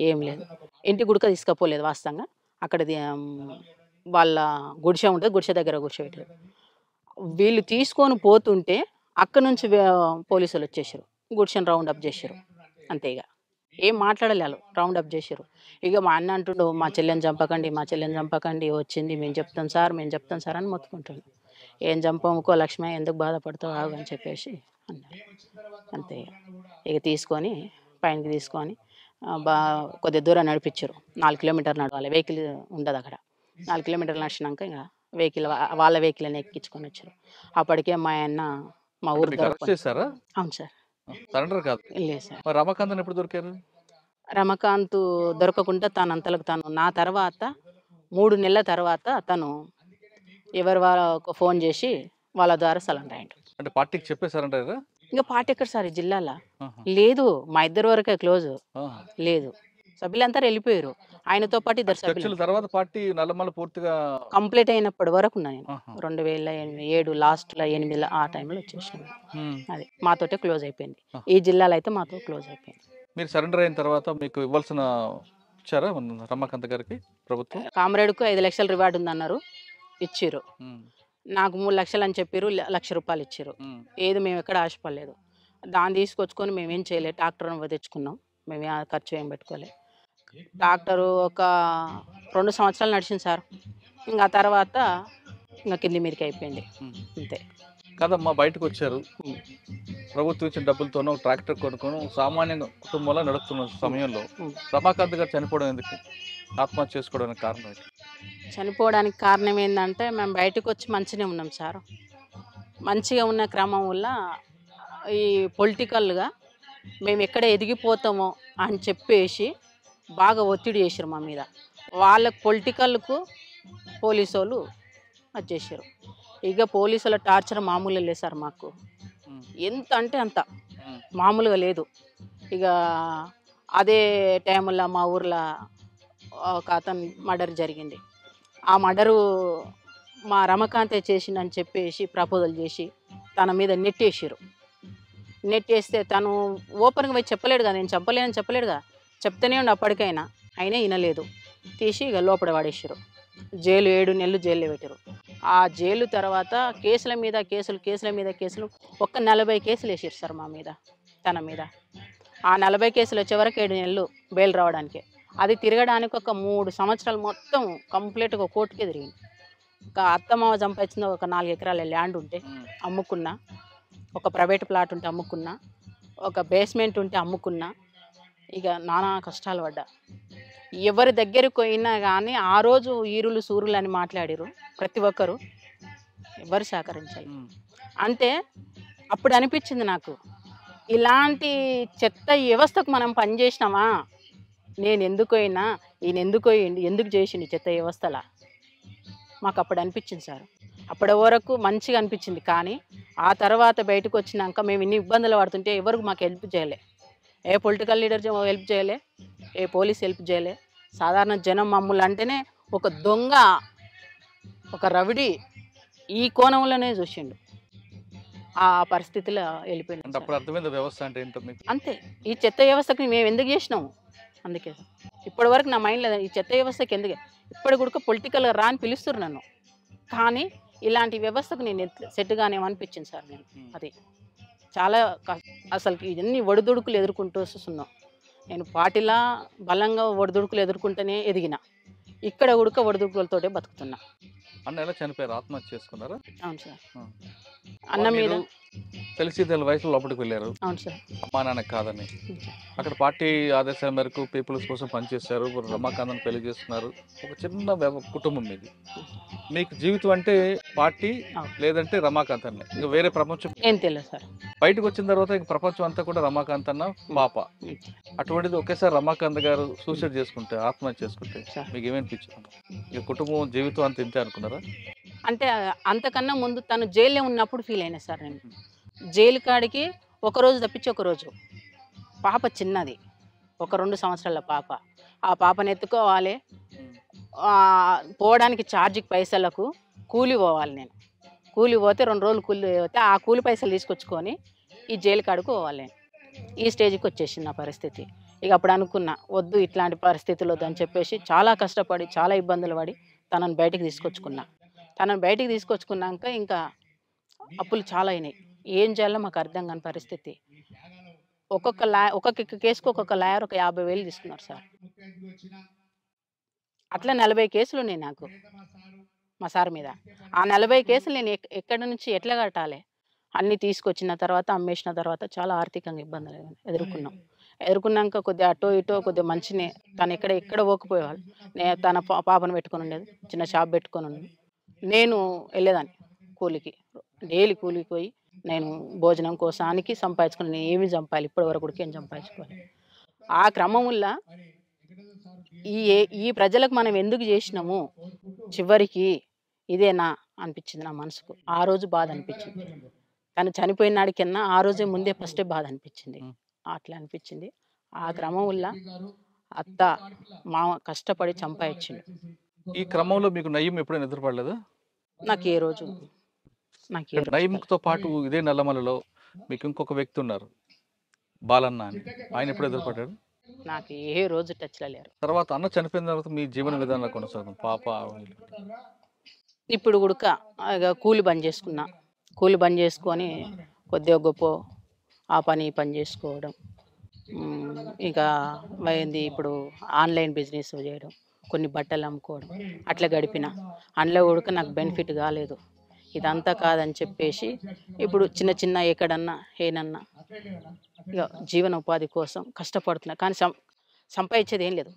ఏం లేదు, ఇంటికి గుడక తీసుకుపోలేదు వాస్తవంగా. అక్కడ వాళ్ళ గుడిసె ఉంటుంది, గుడిసె దగ్గర కూర్చోబెట్టారు. వీళ్ళు తీసుకొని పోతుంటే అక్కడ నుంచి పోలీసులు వచ్చేసారు, గుడిసెని రౌండప్ చేశారు. అంతే, ఇక ఏం మాట్లాడలేదు, రౌండప్ చేశారు. ఇక మా అన్న అంటుండు, మా చెల్లెని చంపకండి, వచ్చింది మేము చెప్తాం సార్ అని మొత్తుకుంటుండు. ఏం చంపముకో లక్ష్మి, ఎందుకు బాధపడతావు ఆగు అని చెప్పేసి అన్నారు. అంతే, ఇక తీసుకొని పైనకి తీసుకొని కొద్ది దూరం నడిపించారు. 4 కిలోమీటర్లు నడవాలి, వెహికల్ ఉండదు అక్కడ. 4 కిలోమీటర్లు నడిచినాక ఇంకా వాళ్ళ వెహికల్ అని ఎక్కించుకొని వచ్చారు. అప్పటికే మా అన్న మా ఊరు. అవును సార్. సరెండర్ కాదు. లేదు సార్. రమాకాంత్ ఎప్పుడు దొరికారు? రమాకాంత్ దొరకకుండా తను నా తర్వాత 3 నెలల తర్వాత తను ఎవరి వాళ్ళకు ఫోన్ చేసి వాళ్ళ ద్వారా సరెండర్ అయ్యాడు. అంటే పార్టీకి చెప్పే సరెండర్? ఇంకా పార్టీ ఎక్కడ సార్ జిల్లాలో లేదు, మా ఇద్దరు వరకే క్లోజ్, లేదు సభ్యులంతా వెళ్ళిపోయారు. ఆయనతో పాటు 2 సభ్యులు. తర్వాత పార్టీ నల్లమల్ల పూర్తిగా కంప్లీట్ అయినప్పటి వరకు నేను 2007 లాస్ట్లో 8 ఆ టైంలో వచ్చేసాను. అది మాతోటే క్లోజ్ అయిపోయింది. ఈ జిల్లాలో అయితే మాతో క్లోజ్ అయిపోయింది. మీరు సరెండర్ అయిన తర్వాత మీకు ఇవ్వాల్సిన ఇచ్చారా రమాకాంత్ గారికి ప్రభుత్వం? కామ్రేడ్కు 5 లక్షల రివార్డు ఉందన్నారు, ఇచ్చిర్రు. నాకు 3 లక్షలు అని చెప్పారు, ₹1,00,000 ఇచ్చారు. ఏది మేము ఎక్కడ ఆశపడలేదు. దాన్ని తీసుకొచ్చుకొని మేమేం చేయలేదు, ట్రాక్టర్ తెచ్చుకున్నాం, మేమే ఖర్చు ఏం పెట్టుకోలేదు. ట్రాక్టరు ఒక 2 సంవత్సరాలు నడిచింది సార్. ఇంకా తర్వాత ఇంకా కింది మీదకి అయిపోయింది, అంతే. కదమ్మా, బయటకు వచ్చారు, ప్రభుత్వం ఇచ్చిన డబ్బులతోనూ ట్రాక్టర్ కొనుక్కొని సామాన్య కుటుంబంలో నడుస్తున్న సమయంలో రమాకాంత్ గారు చనిపోవడం ఎందుకు, ఆత్మహత్య చేసుకోవడానికి కారణం ఏంటి? చనిపోవడానికి కారణం ఏంటంటే మేము బయటకు వచ్చి మంచిగా ఉన్నాం సార్. మంచిగా ఉన్న క్రమం వల్ల ఈ పొలిటికల్గా మేము ఎక్కడ ఎదిగిపోతామో అని చెప్పేసి బాగా ఒత్తిడి చేశారు మా మీద. వాళ్ళకు పొలిటికల్కు పోలీసు వాళ్ళు వచ్చేసారు. ఇక పోలీసుల టార్చర్ మామూలుగా లేదు సార్ మాకు, ఎంత అంటే అంత మామూలుగా లేదు. ఇక అదే టైంలో మా ఊర్లో ఒక అతను మర్డర్ జరిగింది. ఆ మర్డరు మా రమకాంతే చేసిందని చెప్పేసి ప్రపోజల్ చేసి తన మీద నెట్టేసారు. నెట్టేస్తే తను ఓపెన్గా పోయి చెప్పలేడుగా, నేను చెప్పలేనని చెప్పలేడుగా, చెప్తూనే ఉండి అప్పటికైనా అయినా వినలేదు. తీసి ఇక లోపల పడేసారు. జైలు 7 నెలలు జైల్లో పెట్టారు. ఆ జైలు తర్వాత కేసుల మీద కేసులు ఒక్క 40 కేసులు వేసారు సార్ మా మీద, తన మీద. ఆ 40 కేసులు వచ్చే వరకు 7 నెలలు బెయిల్ రావడానికి. అది తిరగడానికి ఒక 3 సంవత్సరాలు మొత్తం కంప్లీట్గా కోర్టుకే తిరిగింది. ఒక అత్తమామ సంపాదించిన ఒక 4 ఎకరాల ల్యాండ్ ఉంటే అమ్ముకున్నా, ఒక ప్రైవేట్ ప్లాట్ ఉంటే అమ్ముకున్నా, ఒక బేస్మెంట్ ఉంటే అమ్ముకున్నా. ఇక నానా కష్టాలు పడ్డా. ఎవరి దగ్గరికి పోయినా కానీ ఆ రోజు ఈరులు సూరులు అని మాట్లాడారు ప్రతి ఒక్కరు, ఎవరు సహకరించాలి. అంటే అప్పుడు అనిపించింది నాకు, ఇలాంటి చెత్త వ్యవస్థకు మనం పనిచేసినామా, నేను ఎందుకు పోయినా, ఈయన ఎందుకు పోయింది, ఎందుకు చేసింది చెత్త వ్యవస్థలా, మాకు అప్పుడు అనిపించింది సార్. అప్పటి వరకు మంచిగా అనిపించింది. కానీ ఆ తర్వాత బయటకు వచ్చినాక మేము ఇన్ని ఇబ్బందులు పడుతుంటే ఎవరికి మాకు హెల్ప్ చేయలే. ఏ పొలిటికల్ లీడర్ హెల్ప్ చేయలే, ఏ పోలీస్ హెల్ప్ చేయలే. సాధారణ జనం మమ్మల్ని అంటేనే ఒక దొంగ, ఒక రవిడి ఈ కోణంలోనే చూసిండు. ఆ పరిస్థితిలో వెళ్ళిపోయింది. అంటే అప్పుడు అర్థమైంది వ్యవస్థ అంటే ఏంటో మీకు. అంతే, ఈ చెత్త వ్యవస్థకి మేము ఎందుకు చేసినాము, అందుకే ఇప్పటి వరకు నా మైండ్ లేదు ఈ చెత్త వ్యవస్థకి ఎందుకు. ఇప్పటి కూడా పొలిటికల్గా రా అని పిలుస్తారు నన్ను, కానీ ఇలాంటి వ్యవస్థకు నేను సెట్గానేమనిపించింది సార్. నేను అది చాలా అసలు ఇవన్నీ ఒడిదుడుకులు ఎదుర్కొంటూ వస్తున్నాం. నేను పార్టీలా బలంగా ఒడిదుడుకులు ఎదుర్కొంటూనే ఎదిగిన, ఇక్కడ ఉడక ఒడిదుడుకులతోటే బతుకుతున్నా. అన్న ఎలా చనిపోయారు, ఆత్మహత్య చేసుకున్నారా? అవును సార్. అన్న మీద తెలిసి వయసులో లోపలికి వెళ్ళారు. అవును సార్. అమ్మా నాన్న కాదని అక్కడ పార్టీ ఆదేశాల మేరకు పీపుల్స్ కోసం పనిచేశారు. రమాకాంత్ పెళ్లి చేస్తున్నారు. ఒక చిన్న కుటుంబం ఇది. మీకు జీవితం అంటే పార్టీ లేదంటే రమాకాంత్ అన్న, ఇంకా వేరే ప్రపంచం ఏం తెలియదు సార్. బయటకు వచ్చిన తర్వాత ఇంక ప్రపంచం అంతా కూడా రమాకాంత్ అన్న పాప. అటువంటిది ఒకేసారి రమాకాంత్ గారు సూసైడ్ చేసుకుంటే, ఆత్మహత్య చేసుకుంటే మీకు ఏమనిపించింది? ఇక కుటుంబం జీవితం అంత ఇంతే అనుకున్నారా? అంటే అంతకన్నా ముందు తను జైల్లో ఉన్నప్పుడు ఫీల్ అయినా సార్. నేను జైలు కాడికి ఒకరోజు తప్పించి ఒకరోజు, పాప చిన్నది, ఒక 2 సంవత్సరాల పాప. ఆ పాపను ఎత్తుకోవాలి, పోవడానికి ఛార్జీకి పైసలకు కూలి పోవాలి. నేను కూలి పోతే 2 రోజులు కూలి పోతే ఆ కూలి పైసలు తీసుకొచ్చుకొని ఈ జైలు కాడికి పోవాలి. నేను ఈ స్టేజ్కి వచ్చేసింది నా పరిస్థితి. ఇక అప్పుడు అనుకున్నా, వద్దు ఇట్లాంటి పరిస్థితులు వద్దని చెప్పేసి చాలా కష్టపడి చాలా ఇబ్బందులు పడి తనను బయటికి తీసుకొచ్చుకున్నా. తనను బయటికి తీసుకొచ్చుకున్నాక ఇంకా అప్పులు చాలా అయినాయి. ఏం చేయాలో మాకు అర్థం కాని పరిస్థితి. ఒక్కొక్క కేసుకు ఒక్కొక్క లాయర్ ఒక 50,000 తీసుకున్నారు సార్. అట్లా 40 కేసులు ఉన్నాయి నాకు మా సార్ మీద. ఆ 40 కేసులు నేను ఎక్కడి నుంచి ఎట్లా కట్టాలి, అన్నీ తీసుకొచ్చిన తర్వాత అమ్మేసిన తర్వాత చాలా ఆర్థికంగా ఇబ్బందులు ఎదుర్కొన్నాక కొద్దిగా అటో ఇటో కొద్దిగా మంచినే. తను ఎక్కడ పోకపోయేవాళ్ళు. నేను తన పాపను పెట్టుకొని ఉండేది, చిన్న షాప్ పెట్టుకొని ఉండేది. నేను వెళ్ళేదాన్ని కూలికి, డైలీ కూలికి పోయి నేను భోజనం కోసానికి సంపాదించుకుని, నేను ఏమి సంపాదించాలి ఇప్పటి వరకు కూడా ఏం సంపాదించుకోవాలి. ఆ క్రమంలో ఈ ప్రజలకు మనం ఎందుకు చేసినాము, చివరికి ఇదేనా అనిపించింది నా మనసుకు. ఆ రోజు బాధ అనిపించింది. తను చనిపోయిన నాడికన్నా ఆ రోజే ముందే ఫస్టే బాధ అనిపించింది. అట్లా అనిపించింది. ఆ క్రమంలో అత్త మామ కష్టపడి సంపాదించిండు. ఈ క్రమంలో మీకు నయ్యం ఎప్పుడైనా ఎదురుపడలేదా? నాకు ఏ రోజు నయ్యంతో పాటు ఇదే నల్లమలలో మీకు ఇంకొక వ్యక్తి ఉన్నారు, బాలన్న అని. ఆయన ఎప్పుడు ఎదురుపడ్డాడు? నాకు ఏ రోజు టచ్లో లేరు. తర్వాత అన్న చనిపోయిన తర్వాత మీ జీవన విధానంలో కొనసాగుతుంది పాప. ఇప్పుడు కూడా కూలి బంద్ చేసుకొని కొద్దిగా గొప్ప ఆ పని చేసుకోవడం. ఇక అయింది ఇప్పుడు ఆన్లైన్ బిజినెస్ చేయడం, కొన్ని బట్టలు అమ్ముకోవడం, అట్లా గడిపిన. అందులో కూడా నాకు బెనిఫిట్ కాలేదు. ఇదంతా కాదని చెప్పేసి ఇప్పుడు చిన్న ఎక్కడన్నా ఏనన్నా ఇక జీవన ఉపాధి కోసం కష్టపడుతున్నా. కానీ సంపాదించేది ఏం లేదు.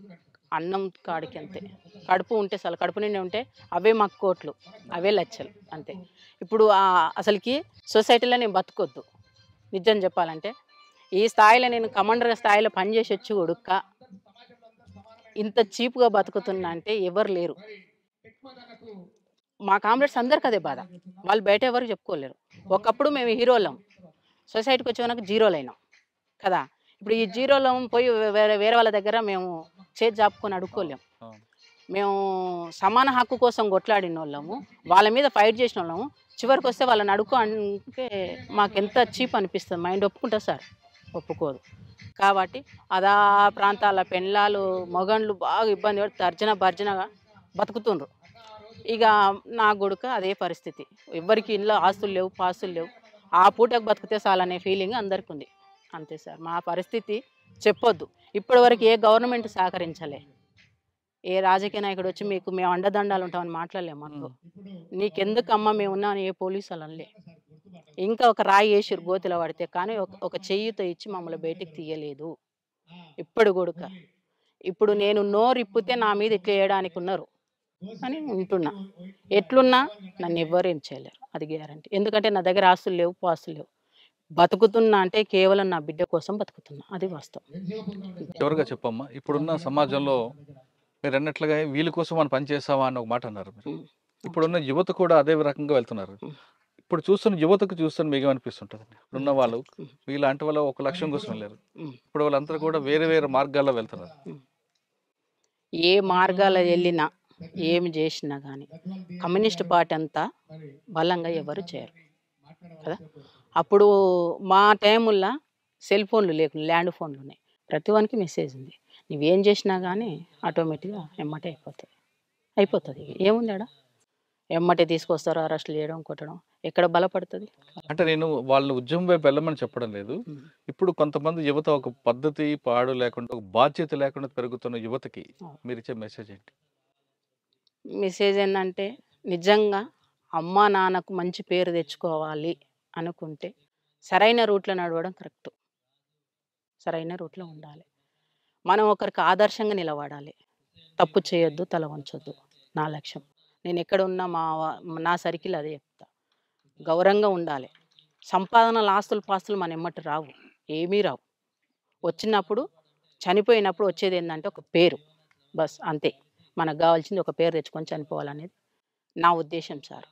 అన్నం కాడికి అంతే. కడుపు ఉంటే చాలు, కడుపు నిండి ఉంటే అవే మాకు కోట్లు, అవే లక్షలు అంతే. ఇప్పుడు అసలుకి సొసైటీలో నేను బతుకొద్దు. నిజం చెప్పాలంటే ఈ స్థాయిలో నేను కమాండర్ స్థాయిలో పనిచేసి వచ్చి ఉడుక్క ఇంత చీప్గా బతుకుతున్నా అంటే ఎవరు లేరు. మా కామ్రేడ్స్ అందరికి అదే బాధ. వాళ్ళు బయట ఎవరికి చెప్పుకోలేరు. ఒకప్పుడు మేము హీరోలం, సొసైటీకి వచ్చేవరకు జీరోలు అయినాం కదా. ఇప్పుడు ఈ జీరోలో పోయి వేరే వాళ్ళ దగ్గర మేము చేతి జాపుకొని అడుక్కోలేం. మేము సమాన హక్కు కోసం కొట్లాడిన వాళ్ళము, వాళ్ళ మీద ఫైట్ చేసిన వాళ్ళము. చివరికి వస్తే వాళ్ళని అడుగు అంటే మాకెంత చీప్ అనిపిస్తుంది. మైండ్ ఒప్పుకుంటా సార్? ఒప్పుకోదు. కాబట్టి అదా ప్రాంతాల పెళ్ళాలు మొగండ్లు బాగా ఇబ్బంది పడి తర్జన భర్జనగా బతుకుతుండ్రు. ఇక నా కొడుక అదే పరిస్థితి. ఎవ్వరికి ఇంట్లో ఆస్తులు లేవు, పాస్తులు లేవు. ఆ పూటకు బతికితే చాలనే ఫీలింగ్ అందరికి ఉంది. అంతే సార్ మా పరిస్థితి. చెప్పొద్దు. ఇప్పటివరకు ఏ గవర్నమెంట్ సహకరించలే. ఏ రాజకీయ నాయకుడు వచ్చి మీకు మేము అండదండాలు ఉంటామని మాట్లాడలేము. మనకు నీకెందుకమ్మా మేము ఉన్నామని ఏ పోలీసు వాళ్ళు అనలే. ఇంకా ఒక రాయి వేసిరు గోతిలో పడితే, కానీ ఒక చెయ్యితో ఇచ్చి మమ్మల్ని బయటికి తీయలేదు ఇప్పుడు కొడుక. ఇప్పుడు నేను నోరు ఇప్పితే నా మీద ఇట్లా వేయడానికి ఉన్నారు అని ఉంటున్నా. ఎట్లున్నా నన్ను ఎవ్వరేం చేయలేరు, అది గ్యారంటీ. ఎందుకంటే నా దగ్గర ఆస్తులు లేవు, పాస్తులు లేవు. బతుకుతున్నా అంటే కేవలం నా బిడ్డ కోసం బతుకుతున్నా, అది వాస్తవం. చివరిగా చెప్పమ్మా, ఇప్పుడున్న సమాజంలో మీరు అన్నట్లుగా వీళ్ళ కోసం మనం పని చేస్తామా అని ఒక మాట అన్నారు మీరు. ఇప్పుడున్న యువత కూడా అదే రకంగా వెళ్తున్నారు. ఇప్పుడు చూస్తున్న యువతకు చూస్తున్న మీకు ఏమనిపిస్తుంటుంది? ఇప్పుడున్న వాళ్ళు వీళ్ళంటి వాళ్ళు ఒక లక్ష్యం కోసం వెళ్ళారు. ఇప్పుడు వాళ్ళందరూ కూడా వేరే వేరే మార్గాల్లో వెళ్తున్నారు. ఏ మార్గాల్లో వెళ్ళినా ఏమి చేసినా కానీ కమ్యూనిస్ట్ పార్టీ అంతా బలంగా ఎవరు చేయరు కదా. అప్పుడు మా టైముల్లో సెల్ ఫోన్లు లేకుండా ల్యాండ్ ఫోన్లు ఉన్నాయి. ప్రతి వానికి మెసేజ్ ఉంది. నువ్వేం చేసినా కానీ ఆటోమేటిక్గా ఎమ్మటే అయిపోతుంది. ఏముంది ఆడ? ఎమ్మటే తీసుకొస్తారు, అరెస్టులు చేయడం, కొట్టడం. ఎక్కడ బలపడుతుంది? అంటే నేను వాళ్ళని ఉద్యమం వైపు వెళ్ళమని చెప్పడం లేదు. ఇప్పుడు కొంతమంది యువత ఒక పద్ధతి పాడు లేకుండా, ఒక బాధ్యత లేకుండా పెరుగుతున్న యువతకి మీరు ఇచ్చే మెసేజ్ ఏంటి? మెసేజ్ ఏంటంటే, నిజంగా అమ్మా నాన్నకు మంచి పేరు తెచ్చుకోవాలి అనుకుంటే సరైన రూట్లో నడవడం కరెక్ట్. సరైన రూట్లో ఉండాలి. మనం ఒకరికి ఆదర్శంగా నిలబడాలి. తప్పు చేయొద్దు, తల వంచొద్దు. నా లక్ష్యం. నేను ఎక్కడ ఉన్నా నా సర్కిల్ అదే చెప్తా. గౌరవంగా ఉండాలి. సంపాదనలు, ఆస్తులు, పాస్తులు మన ఎమ్మటి రావు, ఏమీ రావు. వచ్చినప్పుడు చనిపోయినప్పుడు వచ్చేది ఏంటంటే ఒక పేరు, బస్ అంతే. మనకు కావాల్సింది ఒక పేరు తెచ్చుకొని చనిపోవాలనేది నా ఉద్దేశం సార్.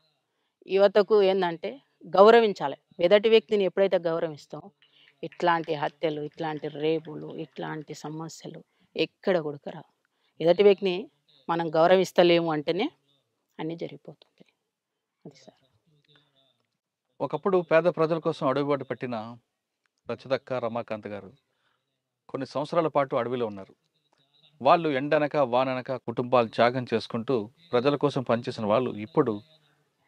యువతకు ఏంటంటే గౌరవించాలి. ఎదుటి వ్యక్తిని ఎప్పుడైతే గౌరవిస్తామో ఇట్లాంటి హత్యలు, ఇట్లాంటి రేపులు, ఇట్లాంటి సమస్యలు ఎక్కడ కూడా రావు. ఎదుటి వ్యక్తిని మనం గౌరవిస్తలేము అంటేనే అన్నీ జరిగిపోతుంది. అది సార్. ఒకప్పుడు పేద ప్రజల కోసం అడుగుబాటు పెట్టిన రచదక్క రమాకాంత్ గారు కొన్ని సంవత్సరాల పాటు అడవిలో ఉన్నారు. వాళ్ళు ఎండనక వాననక కుటుంబాలు త్యాగం చేసుకుంటూ ప్రజల కోసం పనిచేసిన వాళ్ళు ఇప్పుడు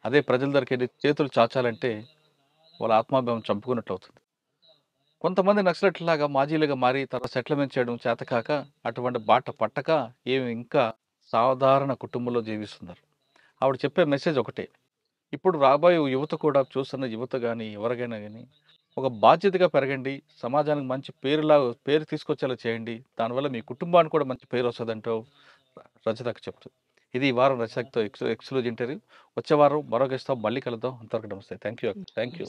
అదే ప్రజల దగ్గరికి వెళ్ళి చేతులు చాచాలంటే వాళ్ళ ఆత్మాభిమానం చంపుకున్నట్టు అవుతుంది. కొంతమంది నక్సలెట్లాగా మాజీలుగా మారి తర్వాత సెటిల్మెంట్ చేయడం చేతకాక అటువంటి బాట పట్టక ఏమి ఇంకా సాధారణ కుటుంబంలో జీవిస్తున్నారు. ఆవిడ చెప్పే మెసేజ్ ఒకటే, ఇప్పుడు రాబోయే యువత కూడా, చూస్తున్న యువత కానీ ఎవరికైనా కానీ ఒక బాధ్యతగా పెరగండి, సమాజానికి మంచి పేరు తీసుకొచ్చేలా చేయండి, దానివల్ల మీ కుటుంబానికి కూడా మంచి పేరు వస్తుందంటూ రచతకు చెప్తుంది. ఇది ఈ వారం రచతతో ఎక్స్క్లూజివ్ ఇంటర్వ్యూ. వచ్చే వారం మరో గెస్ట్తో మళ్ళీ కలుద్దాం. అంతవరకు నమస్తే. Thank you.